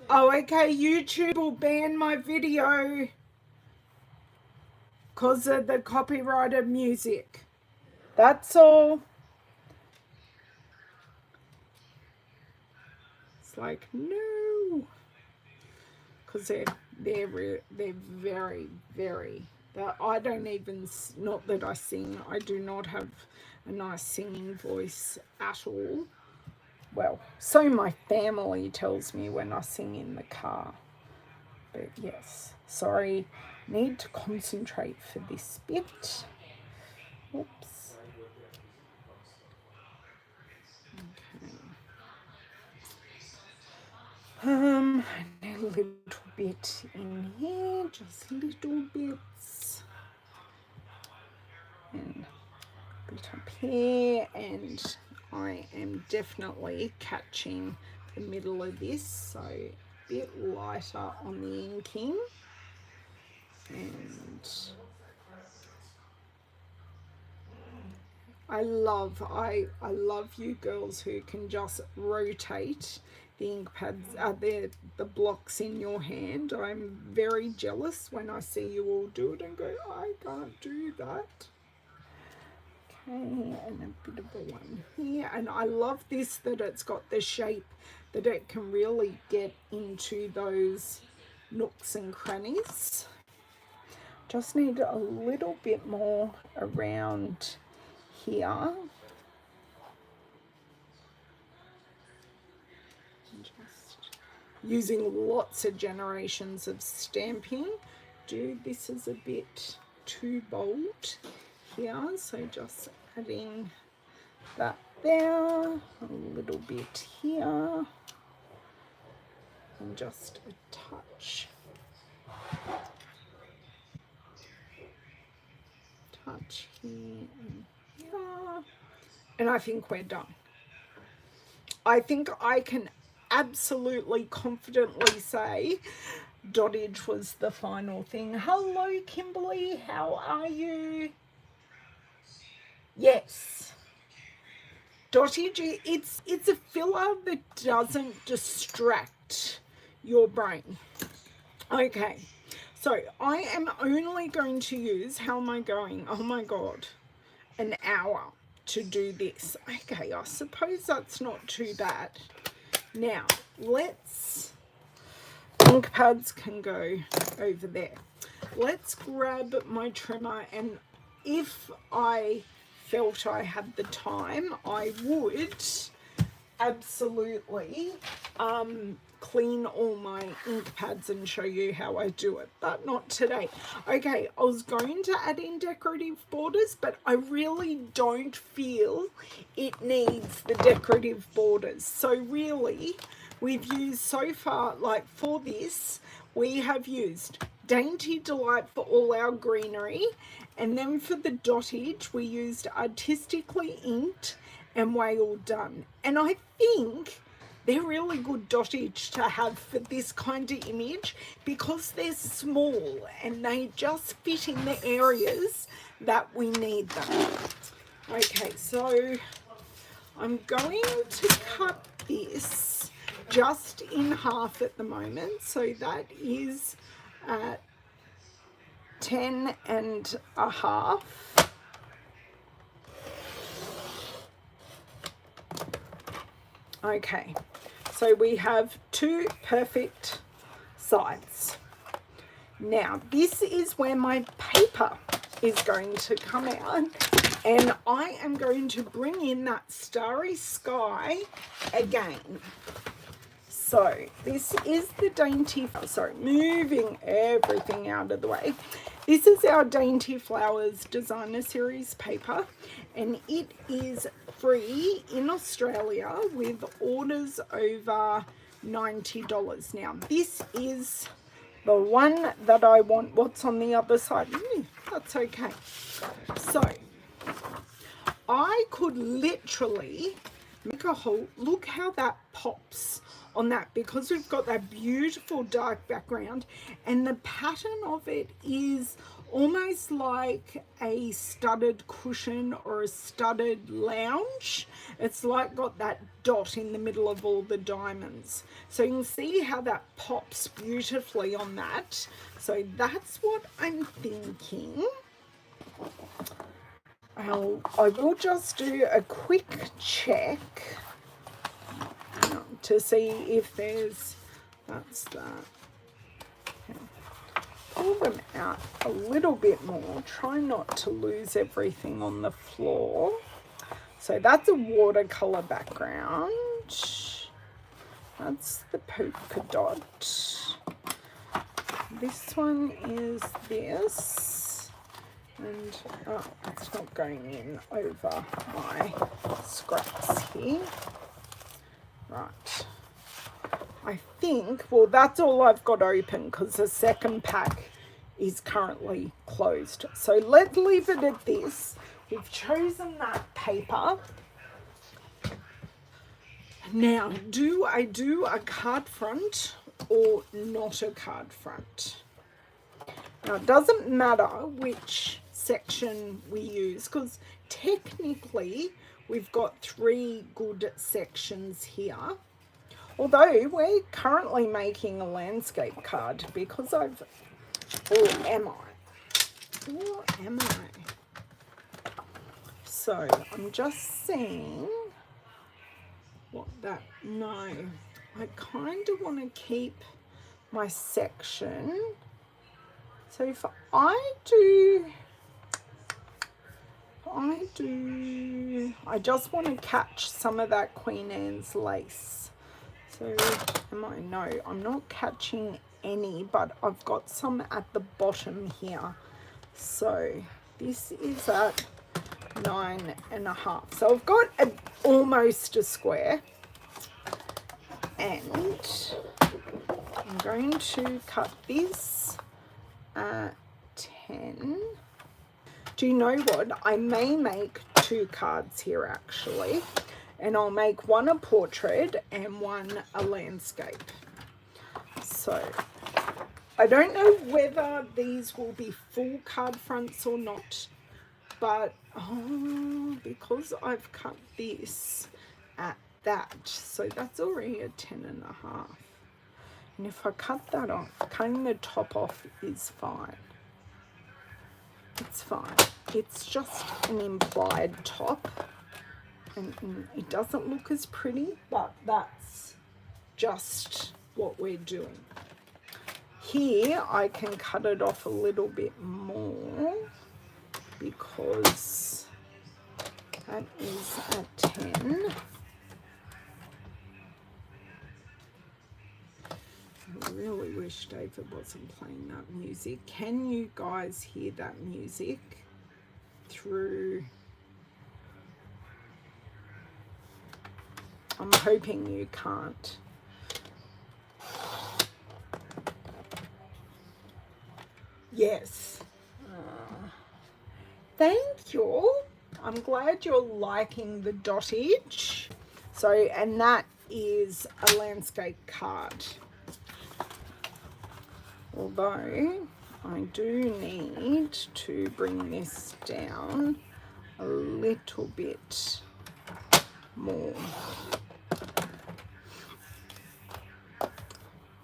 Oh, okay, YouTube will ban my video because of the copyrighted music. That's all. It's like, no. Because they're very, very, I don't even, not that I sing, I do not have a nice singing voice at all. Well, so my family tells me when I sing in the car. But yes, sorry, need to concentrate for this bit. Oops. Okay. A little bit in here, just little bits. And a bit up here, and I am definitely catching the middle of this, so a bit lighter on the inking. And I love you girls who can just rotate the ink pads, the blocks in your hand. I'm very jealous when I see you all do it and go, I can't do that. Okay, and a bit of a one here. And I love this, that it's got the shape that it can really get into those nooks and crannies. Just need a little bit more around here. Just using lots of generations of stamping. This is a bit too bold here, so just adding that there, a little bit here, and just a touch here and here, and I think we're done. I think I can absolutely confidently say dottage was the final thing. Hello, Kimberly, how are you? Yes. Dottage, it's a filler that doesn't distract your brain. Okay, so I am only going to use, how am I going? Oh my God, an hour to do this. Okay, I suppose that's not too bad. Now, ink pads can go over there. Let's grab my trimmer, and if I felt I had the time, I would absolutely clean all my ink pads and show you how I do it, but not today. Okay, I was going to add in decorative borders, but I really don't feel it needs the decorative borders. So really, we've used so far, like for this, we have used Dainty Delight for all our greenery, and then for the dottage, we used Artistically Inked and Whale Done. And I think they're really good dottage to have for this kind of image because they're small and they just fit in the areas that we need them. Okay, so I'm going to cut this just in half at the moment. So that is at 10.5. Okay, so we have two perfect sides. Now, this is where my paper is going to come out, and I am going to bring in that starry sky again. So this is the Dainty, sorry, moving everything out of the way. This is our Dainty Flowers Designer Series paper, and it is free in Australia with orders over $90. Now, this is the one that I want. What's on the other side? That's okay. So, I could literally make a whole, look how that pops on that, because we've got that beautiful dark background and the pattern of it is almost like a studded cushion or a studded lounge. It's like got that dot in the middle of all the diamonds. So you can see how that pops beautifully on that. So that's what I'm thinking. I will just do a quick check to see if there's, that's that. Okay. Pull them out a little bit more. Try not to lose everything on the floor. So that's a watercolor background. That's the polka dot. This one is this. And it's not going in over my scraps here. Right. I think, well, that's all I've got open because the second pack is currently closed. So let's leave it at this. We've chosen that paper. Now, do I do a card front or not a card front? Now, it doesn't matter which section we use because technically we've got 3 good sections here. Although we're currently making a landscape card because I've, or am I? Or am I? So I'm just seeing what that, no. I kind of want to keep my section. So if I just want to catch some of that Queen Anne's lace. So am I? No, I'm not catching any, but I've got some at the bottom here. So this is at 9.5. So I've got almost a square. And I'm going to cut this at 10. Do you know what? I may make 2 cards here actually. And I'll make one a portrait and one a landscape. So I don't know whether these will be full card fronts or not, but because I've cut this at that, so that's already a 10.5. And if I cut that off, cutting the top off is fine. It's fine. It's just an implied top. And it doesn't look as pretty, but that's just what we're doing. Here I can cut it off a little bit more because that is at 10. I really wish David wasn't playing that music. Can you guys hear that music through? I'm hoping you can't. Yes. Thank you. I'm glad you're liking the dottage. So, and that is a landscape card. Although I do need to bring this down a little bit more.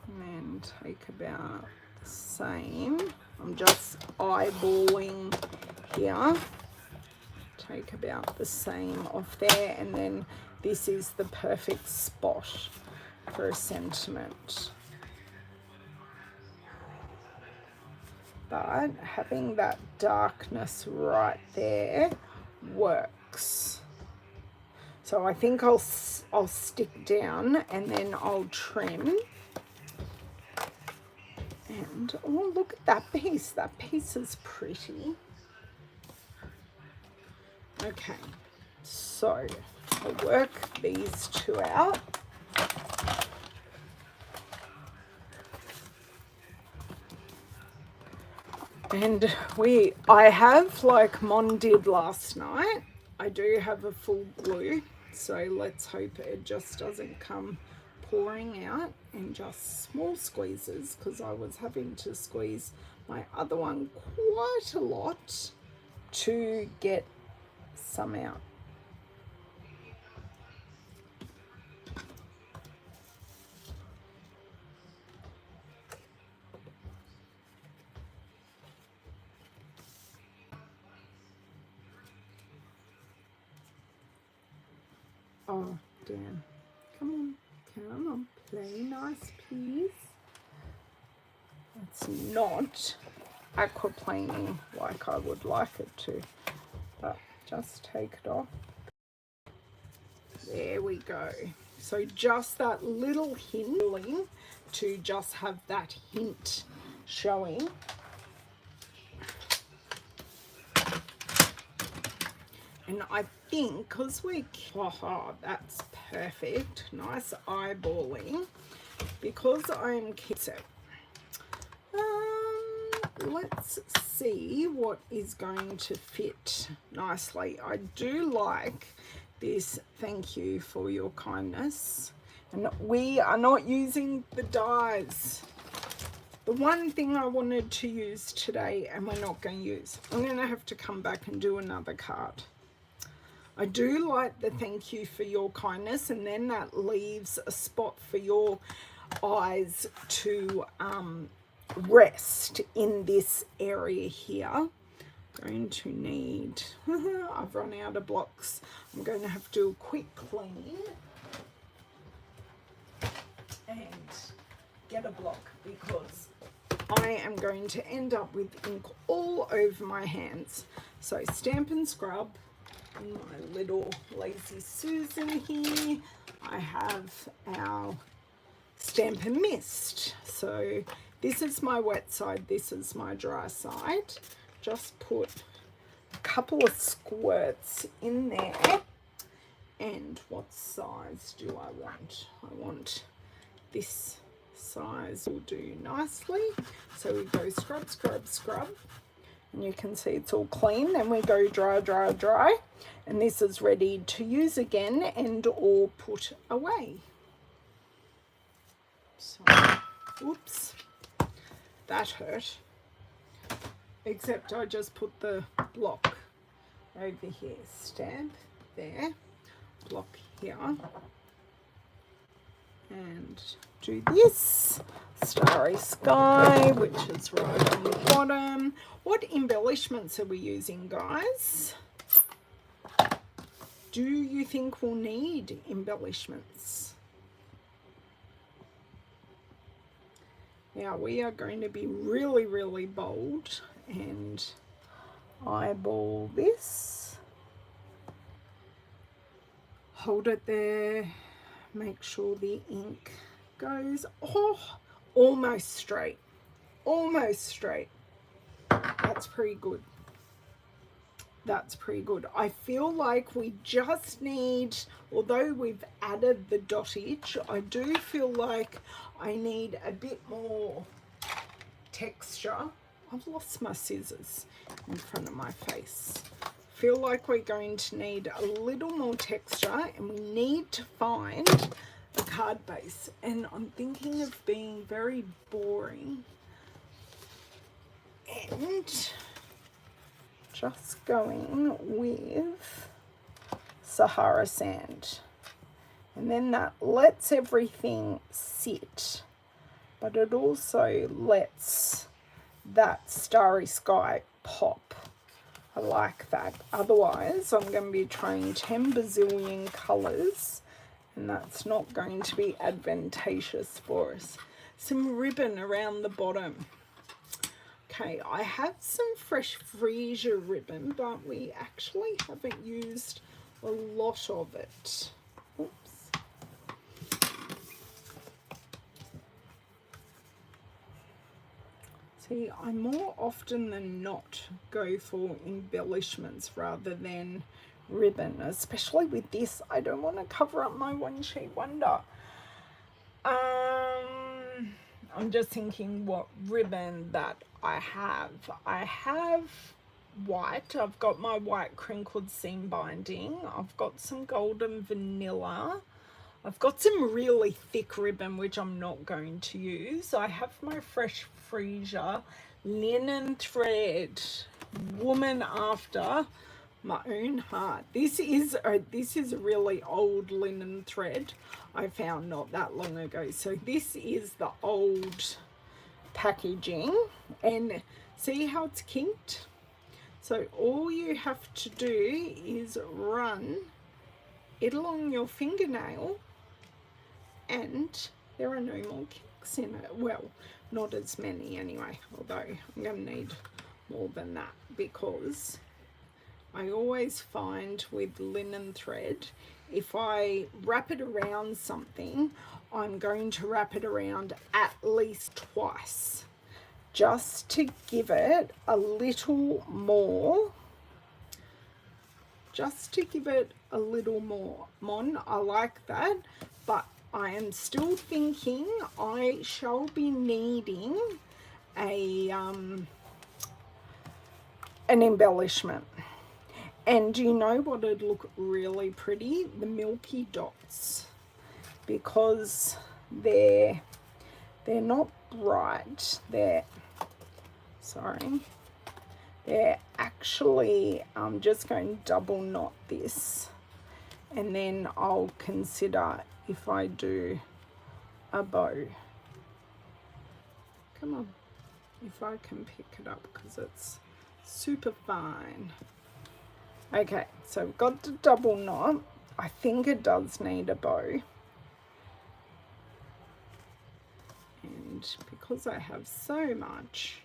And take about the same. I'm just eyeballing here. Take about the same off there, and then this is the perfect spot for a sentiment. But having that darkness right there works. So I think I'll stick down and then I'll trim. And oh, look at that piece. That piece is pretty. Okay, so I'll work these 2 out. And I have, like Mon did last night, I do have a full glue. So let's hope it just doesn't come pouring out in just small squeezes, because I was having to squeeze my other one quite a lot to get some out. Oh, damn. Come on, play nice, please. It's not aquaplaning like I would like it to, but just take it off. There we go. So just that little hint to just have that hint showing. And I think because that's perfect, nice eyeballing, because I'm let's see what is going to fit nicely. I do like this thank you for your kindness, and we are not using the dies. The one thing I wanted to use today and we're not going to use, I'm going to have to come back and do another card. I do like the thank you for your kindness, and then that leaves a spot for your eyes to rest in this area here. Going to need, I've run out of blocks. I'm going to have to do a quick clean and get a block, because I am going to end up with ink all over my hands. So Stampin' Scrub. In my little Lazy Susan here, I have our Stampin' Mist. So this is my wet side, this is my dry side. Just put a couple of squirts in there. And what size do I want? I want this size, will do nicely. So we go scrub, scrub, scrub. And you can see it's all clean. Then we go dry, dry, dry. And this is ready to use again and or put away. So, oops, that hurt. Except I just put the block over here. Stamp there, block here. And do this. Starry Sky, which is right on the bottom. What embellishments are we using, guys? Do you think we'll need embellishments? Now we are going to be really, really bold and eyeball this. Hold it there. Make sure the ink goes, almost straight. Almost straight. That's pretty good. That's pretty good. I feel like we just need, although we've added the dottage, I do feel like I need a bit more texture. I've lost my scissors in front of my face. Feel like we're going to need a little more texture, and we need to find a card base. And I'm thinking of being very boring and just going with Sahara sand, and then that lets everything sit, but it also lets that Starry Sky pop. I like that. Otherwise I'm going to be trying 10 bazillion colors, and that's not going to be advantageous for us. Some ribbon around the bottom. Okay, I have some fresh freesia ribbon, but we actually haven't used a lot of it. Oops. See, I more often than not go for embellishments rather than ribbon, especially with this. I don't want to cover up my one sheet wonder. I'm just thinking what ribbon that I have. I have white. I've got my white crinkled seam binding. I've got some golden vanilla. I've got some really thick ribbon, which I'm not going to use. I have my Fresh Freesia linen thread, woman after my own heart. This is a really old linen thread I found not that long ago. So this is the old packaging, and see how it's kinked? So all you have to do is run it along your fingernail, and there are no more kinks in it. Well, not as many anyway, although I'm going to need more than that, because I always find with linen thread, if I wrap it around something, I'm going to wrap it around at least twice, just to give it a little more, Mon, I like that, but I am still thinking I shall be needing an embellishment. And do you know what would look really pretty? The milky dots, because they're not bright. They're actually, I'm just going to double knot this, and then I'll consider if I do a bow. Come on, if I can pick it up, because it's super fine. Okay, so we've got the double knot. I think it does need a bow. And because I have so much,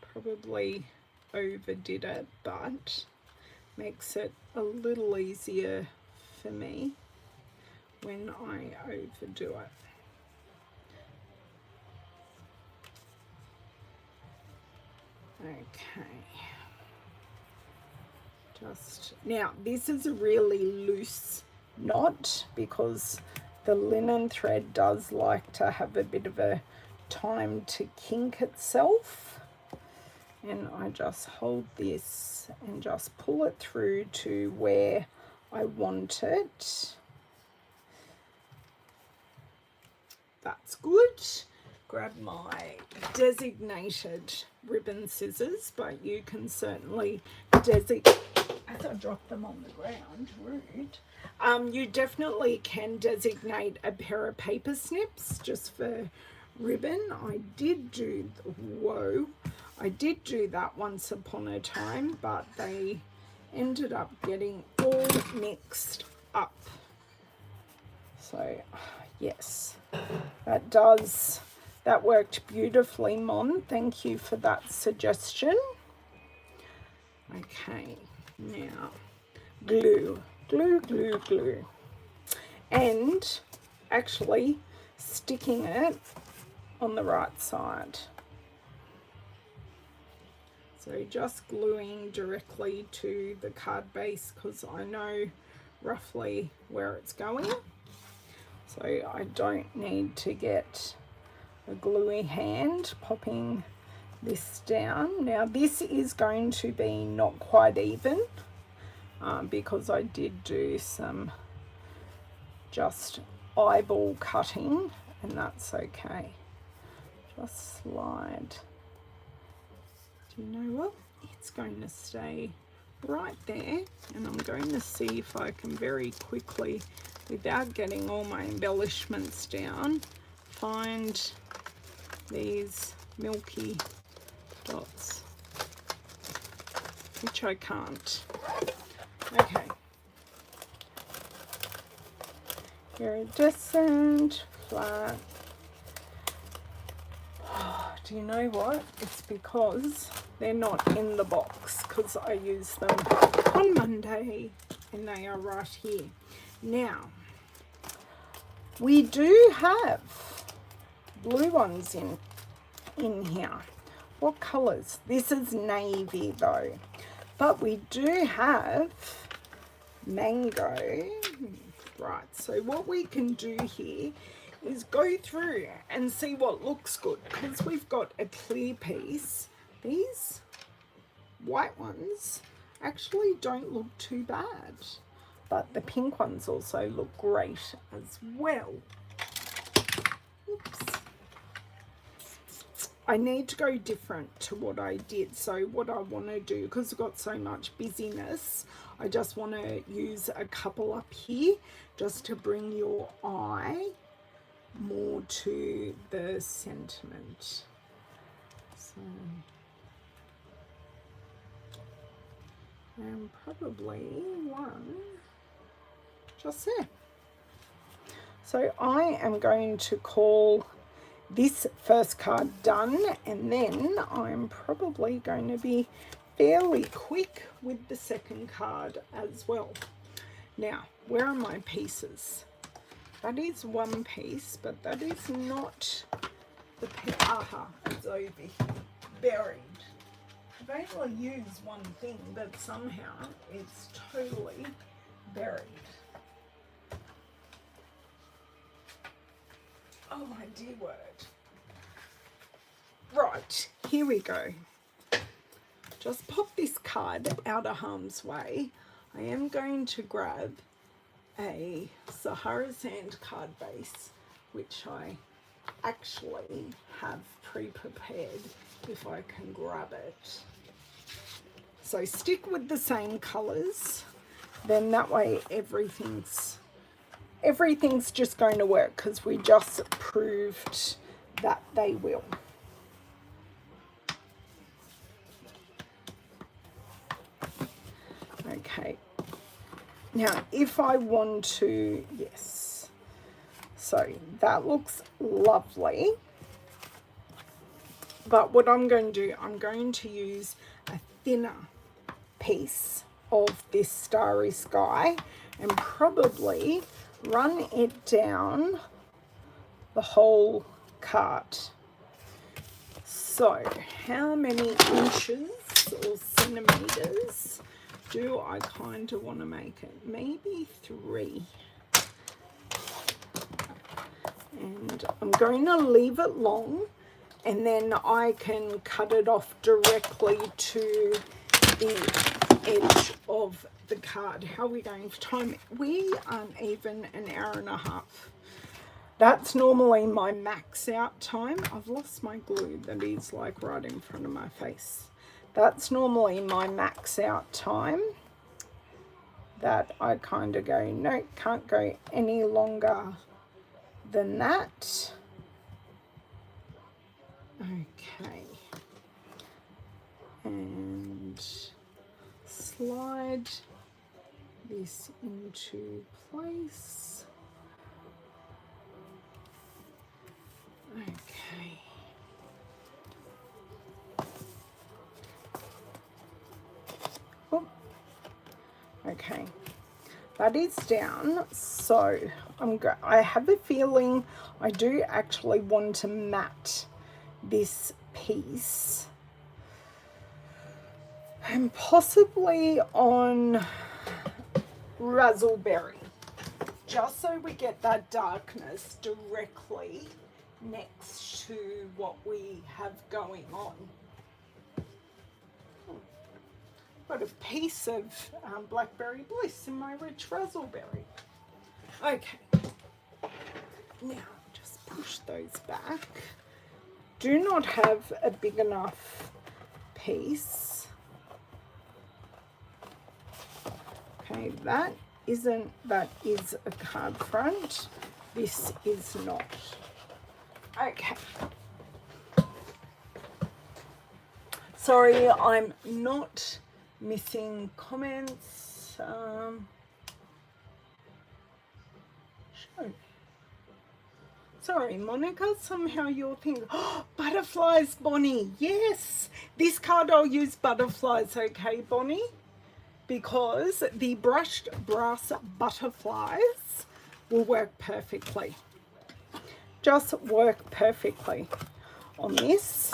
probably overdid it, but makes it a little easier for me when I overdo it. Okay. Just now, this is a really loose knot because the linen thread does like to have a bit of a time to kink itself, and I just hold this and just pull it through to where I want it. That's good. Grab my designated ribbon scissors, but you can certainly designate. As I drop them on the ground, rude. You definitely can designate a pair of paper snips just for ribbon. I did do that once upon a time, but they ended up getting all mixed up. So yes, that worked beautifully, Mon. Thank you for that suggestion. Okay, now glue, and actually sticking it on the right side. So just gluing directly to the card base, because I know roughly where it's going, so I don't need to get a gluey hand popping this down. Now this is going to be not quite even because I did do some just eyeball cutting, and that's okay. Just slide. Do you know what? It's going to stay right there, and I'm going to see if I can very quickly, without getting all my embellishments down, find these milky dots, which I can't. Okay, iridescent, flat. Do you know what? It's because they're not in the box, because I used them on Monday and they are right here. Now, we do have blue ones in here. What colours? This is navy though, but we do have mango. Right, so what we can do here is go through and see what looks good, because we've got a clear piece. These white ones actually don't look too bad. but the pink ones also look great as well. Oops. I need to go different to what I did. So what I want to do, because I've got so much busyness, I just want to use a couple up here just to bring your eye more to the sentiment. So, and probably one just there. So I am going to call this first card done, and then I'm probably going to be fairly quick with the second card as well. Now, where are my pieces? That is one piece, but that is not the piece. Aha, it's over here, buried. I've only used one thing, but somehow it's totally buried. Oh my dear word. Right, here we go. Just pop this card out of harm's way. I am going to grab a Sahara Sand card base, which I actually have pre-prepared if I can grab it. So stick with the same colours, then that way everything's just going to work, because we just proved that they will. Okay, now if I want to, yes, so that looks lovely, but what I'm going to do, I'm going to use a thinner piece of this Starry Sky and probably run it down the whole card. So how many inches or centimeters do I kind of want to make it? Maybe 3. And I'm going to leave it long, and then I can cut it off directly to the edge of the card. How are we going for time? We aren't even an hour and a half. That's normally my max out time. I've lost my glue that is like right in front of my face. That's normally my max out time, that I kind of go, no, can't go any longer than that. Okay. And slide this into place. Okay. Oh. Okay. That is down. So I have a feeling I do actually want to mat this piece, and possibly on raspberry, just so we get that darkness directly next to what we have going on. Got a piece of blackberry bliss in my rich raspberry. Okay, now just push those back. Do not have a big enough piece. Okay, that is a card front. This is not. Okay. Sorry, I'm not missing comments. Show. Sorry, Monica, somehow you're thinking, oh, butterflies, Bonnie. Yes, this card I'll use butterflies, okay, Bonnie? Because the brushed brass butterflies will work perfectly. Just work perfectly on this.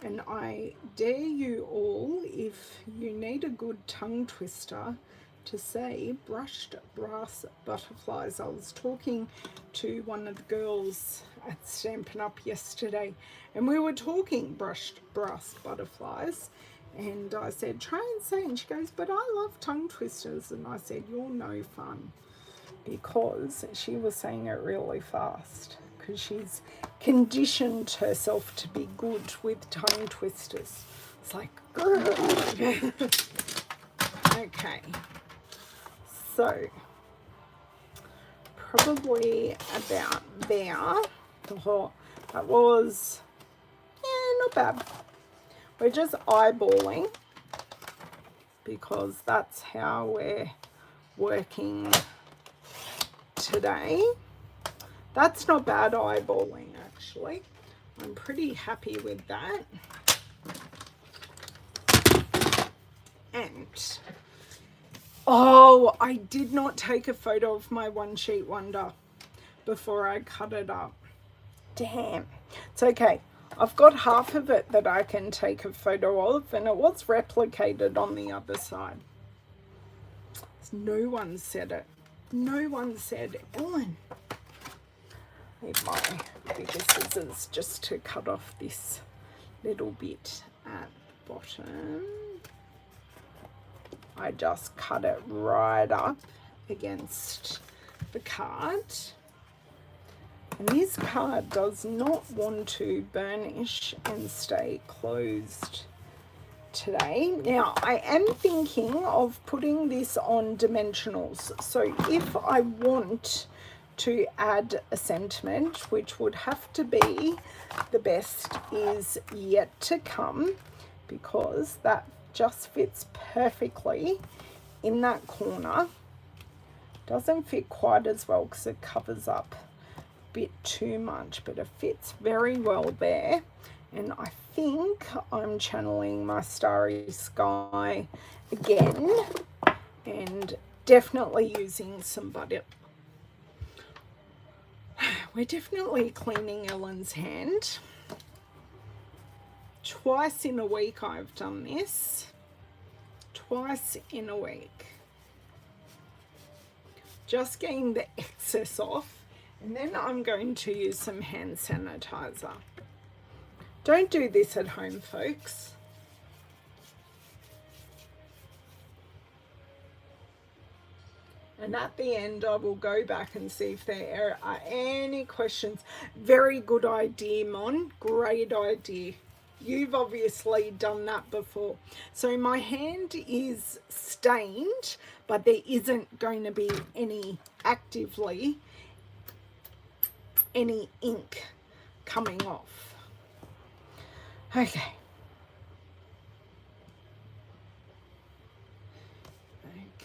And I dare you all, if you need a good tongue twister, to say brushed brass butterflies. I was talking to one of the girls at Stampin' Up yesterday, and we were talking brushed brass butterflies, And I said, try and say, and she goes, but I love tongue twisters. And I said, you're no fun, because she was saying it really fast because she's conditioned herself to be good with tongue twisters. It's like, good. Okay, so probably about there. Oh, that was, not bad. We're just eyeballing because that's how we're working today. That's not bad eyeballing, actually. I'm pretty happy with that. And oh, I did not take a photo of my one sheet wonder before I cut it up. Damn. It's okay. I've got half of it that I can take a photo of, and it was replicated on the other side. No one said it. No one said, Ellen. I need my bigger scissors just to cut off this little bit at the bottom. I just cut it right up against the card. And this card does not want to burnish and stay closed today. Now, I am thinking of putting this on dimensionals. So if I want to add a sentiment, which would have to be the best is yet to come, because that just fits perfectly in that corner. Doesn't fit quite as well because it covers up bit too much, but it fits very well there. And I think I'm channeling my Starry Sky again, and definitely using some butter. We're definitely cleaning Ellen's hand. Twice in a week I've done this. Twice in a week. Just getting the excess off. And then I'm going to use some hand sanitizer. Don't do this at home, folks. And at the end, I will go back and see if there are any questions. Very good idea, Mon. Great idea. You've obviously done that before. So my hand is stained, but there isn't going to be any actively any ink coming off. Okay.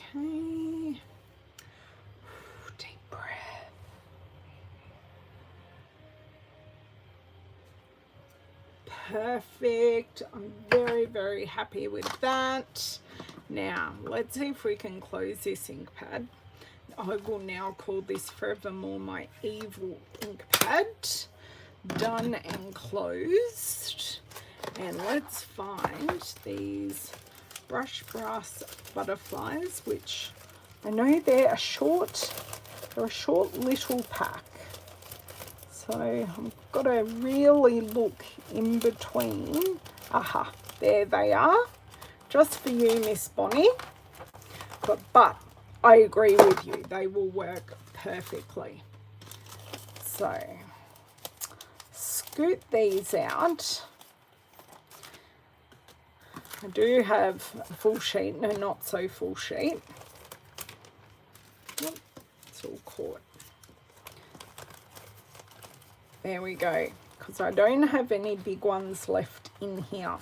Okay. Deep breath. Perfect. I'm very, very happy with that. Now, let's see if we can close this ink pad. I will now call this forevermore my evil ink pad. Done and closed. And let's find these brush brass butterflies, which I know they're a short little pack. So I've got to really look in between. Aha, there they are. Just for you, Miss Bonnie. But I agree with you, they will work perfectly. So, scoot these out. I do have a full sheet and a not so full sheet. Oh, it's all caught. There we go, because I don't have any big ones left in here.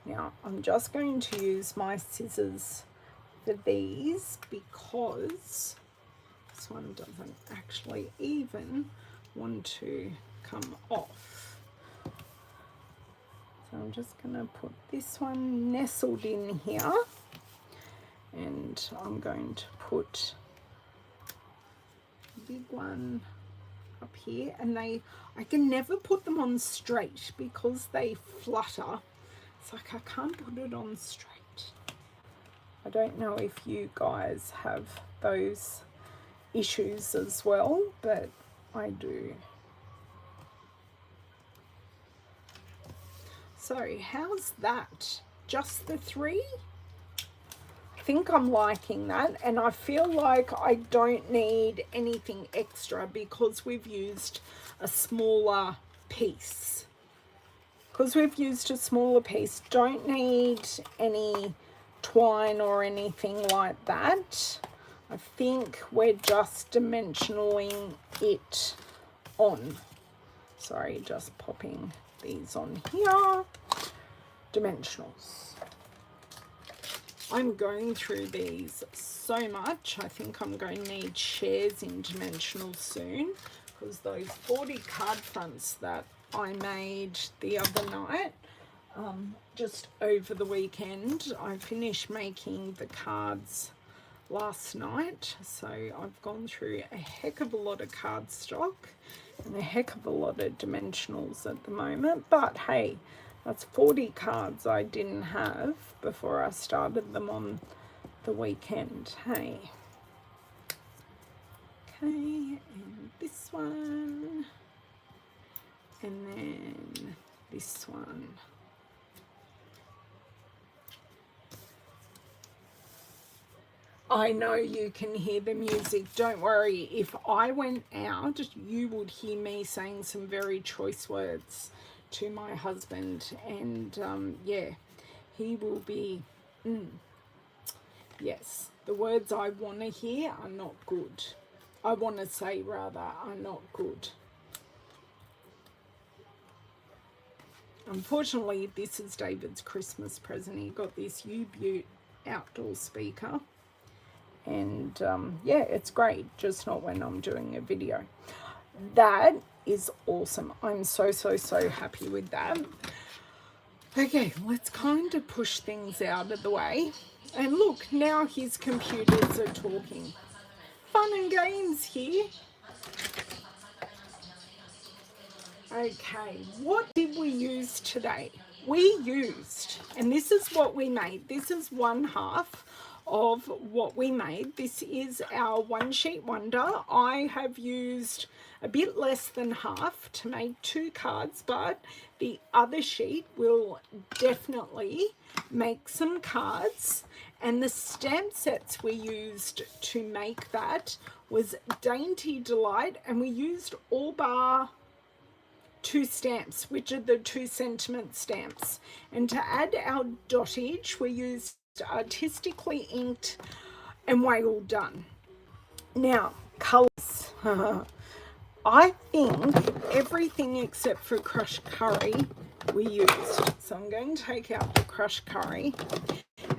Now, I'm just going to use my scissors for these because this one doesn't actually even want to come off. So I'm just going to put this one nestled in here, and I'm going to put the big one up here, and I can never put them on straight because they flutter. It's like I can't put it on straight. I don't know if you guys have those issues as well, but I do. So how's that? just the 3. I think I'm liking that, and I feel like I don't need anything extra because we've used a smaller piece. Don't need any twine or anything like that. I think we're just dimensionaling it on. Sorry, just popping these on here. Dimensionals. I'm going through these so much. I think I'm going to need shares in dimensionals soon, because those 40 card fronts that I made the other night, just over the weekend, I finished making the cards last night, so I've gone through a heck of a lot of cardstock and a heck of a lot of dimensionals at the moment. But hey, that's 40 cards I didn't have before I started them on the weekend. Hey, okay, and this one, and then this one. I know you can hear the music. Don't worry. If I went out, you would hear me saying some very choice words to my husband. And yeah, he will be, yes, the words I want to hear are not good. I want to say, rather, are not good. Unfortunately, this is David's Christmas present. He got this U-Butte outdoor speaker. And yeah, it's great, just not when I'm doing a video. That is awesome. I'm so happy with that. Okay, let's kind of push things out of the way. And look, now his computers are talking. Fun and games here. Okay, what did we use today? We used, and this is what we made. This is 1/2 of what we made. This is our one sheet wonder. I have used a bit less than half to make 2 cards, but the other sheet will definitely make some cards. And the stamp sets we used to make that was Dainty Delight, and we used all bar 2 stamps, which are the 2 sentiment stamps. And to add our dottage, we used artistically inked and whale done. Now, colors. I think everything except for crushed curry we used. So I'm going to take out the crushed curry,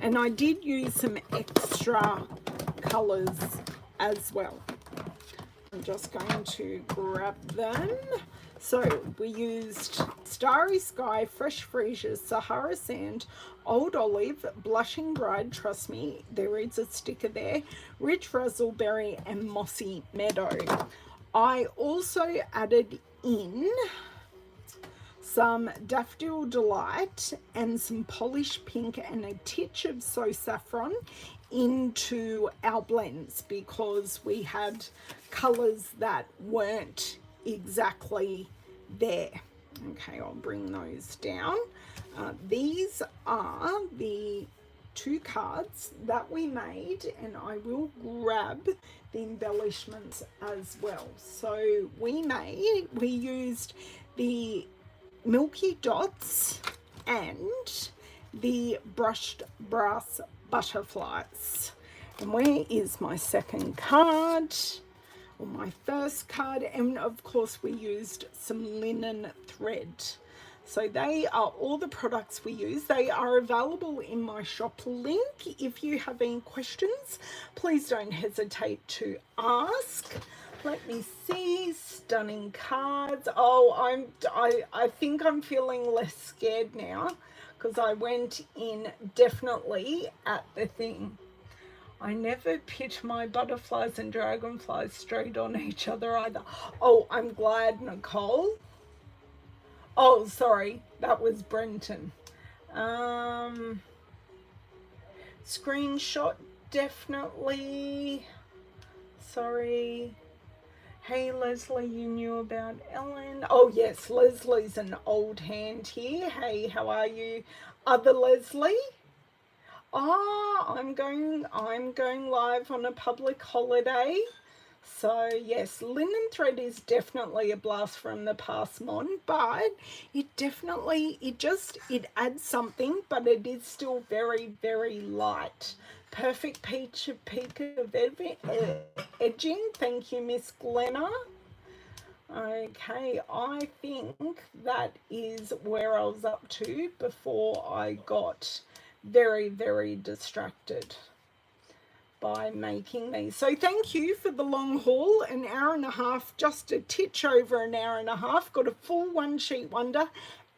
and I did use some extra colors as well. I'm just going to grab them. So we used Starry Sky, Fresh Freesia, Sahara Sand, Old Olive, Blushing Bride, trust me, there is a sticker there, Rich Razzleberry, and Mossy Meadow. I also added in some Daffodil Delight and some Polished Pink and a titch of So Saffron into our blends, because we had colors that weren't exactly there. Okay, I'll bring those down. These are the 2 cards that we made, and I will grab the embellishments as well. So we used the Milky Dots and the Brushed Brass Butterflies. And where is my second card? Or my first card? And of course we used some linen thread. So they are all the products we use. They are available in my shop link. If you have any questions, please don't hesitate to ask. Let me see. Stunning cards. Oh, I think I'm feeling less scared now, because I went in definitely at the thing. I never pit my butterflies and dragonflies straight on each other either. Oh, I'm glad, Nicole. Oh, sorry, that was Brenton. Screenshot, definitely. Sorry. Hey Leslie, you knew about Ellen. Oh yes, Leslie's an old hand here. Hey, how are you? Other Leslie? Ah, I'm going live on a public holiday. So yes, linen thread is definitely a blast from the past, Mon, but it adds something, but it is still very, very light. Perfect peach of peak of edging. Thank you, Miss Glenna. Okay, I think that is where I was up to before I got very, very distracted by making these. So thank you for the long haul, an hour and a half, just a titch over an hour and a half, got a full one sheet wonder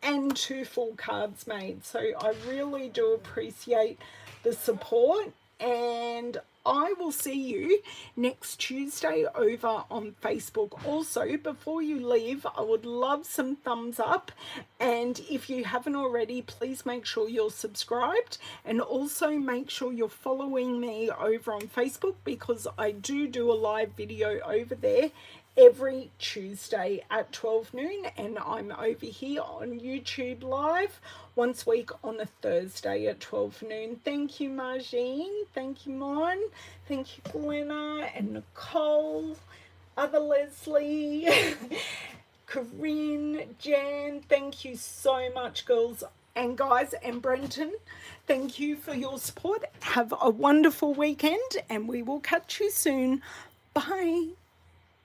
and 2 full cards made. So I really do appreciate the support, and I will see you next Tuesday over on Facebook. Also, before you leave, I would love some thumbs up, and if you haven't already, please make sure you're subscribed, and also make sure you're following me over on Facebook, because I do a live video over there every Tuesday at 12 noon, and I'm over here on YouTube live once a week on a Thursday at 12 noon. Thank you, Margine. Thank you, Mon. Thank you, Glenna and Nicole, other Leslie, Corinne, Jan. Thank you so much, girls and guys, and Brenton. Thank you for your support. Have a wonderful weekend, and we will catch you soon. Bye.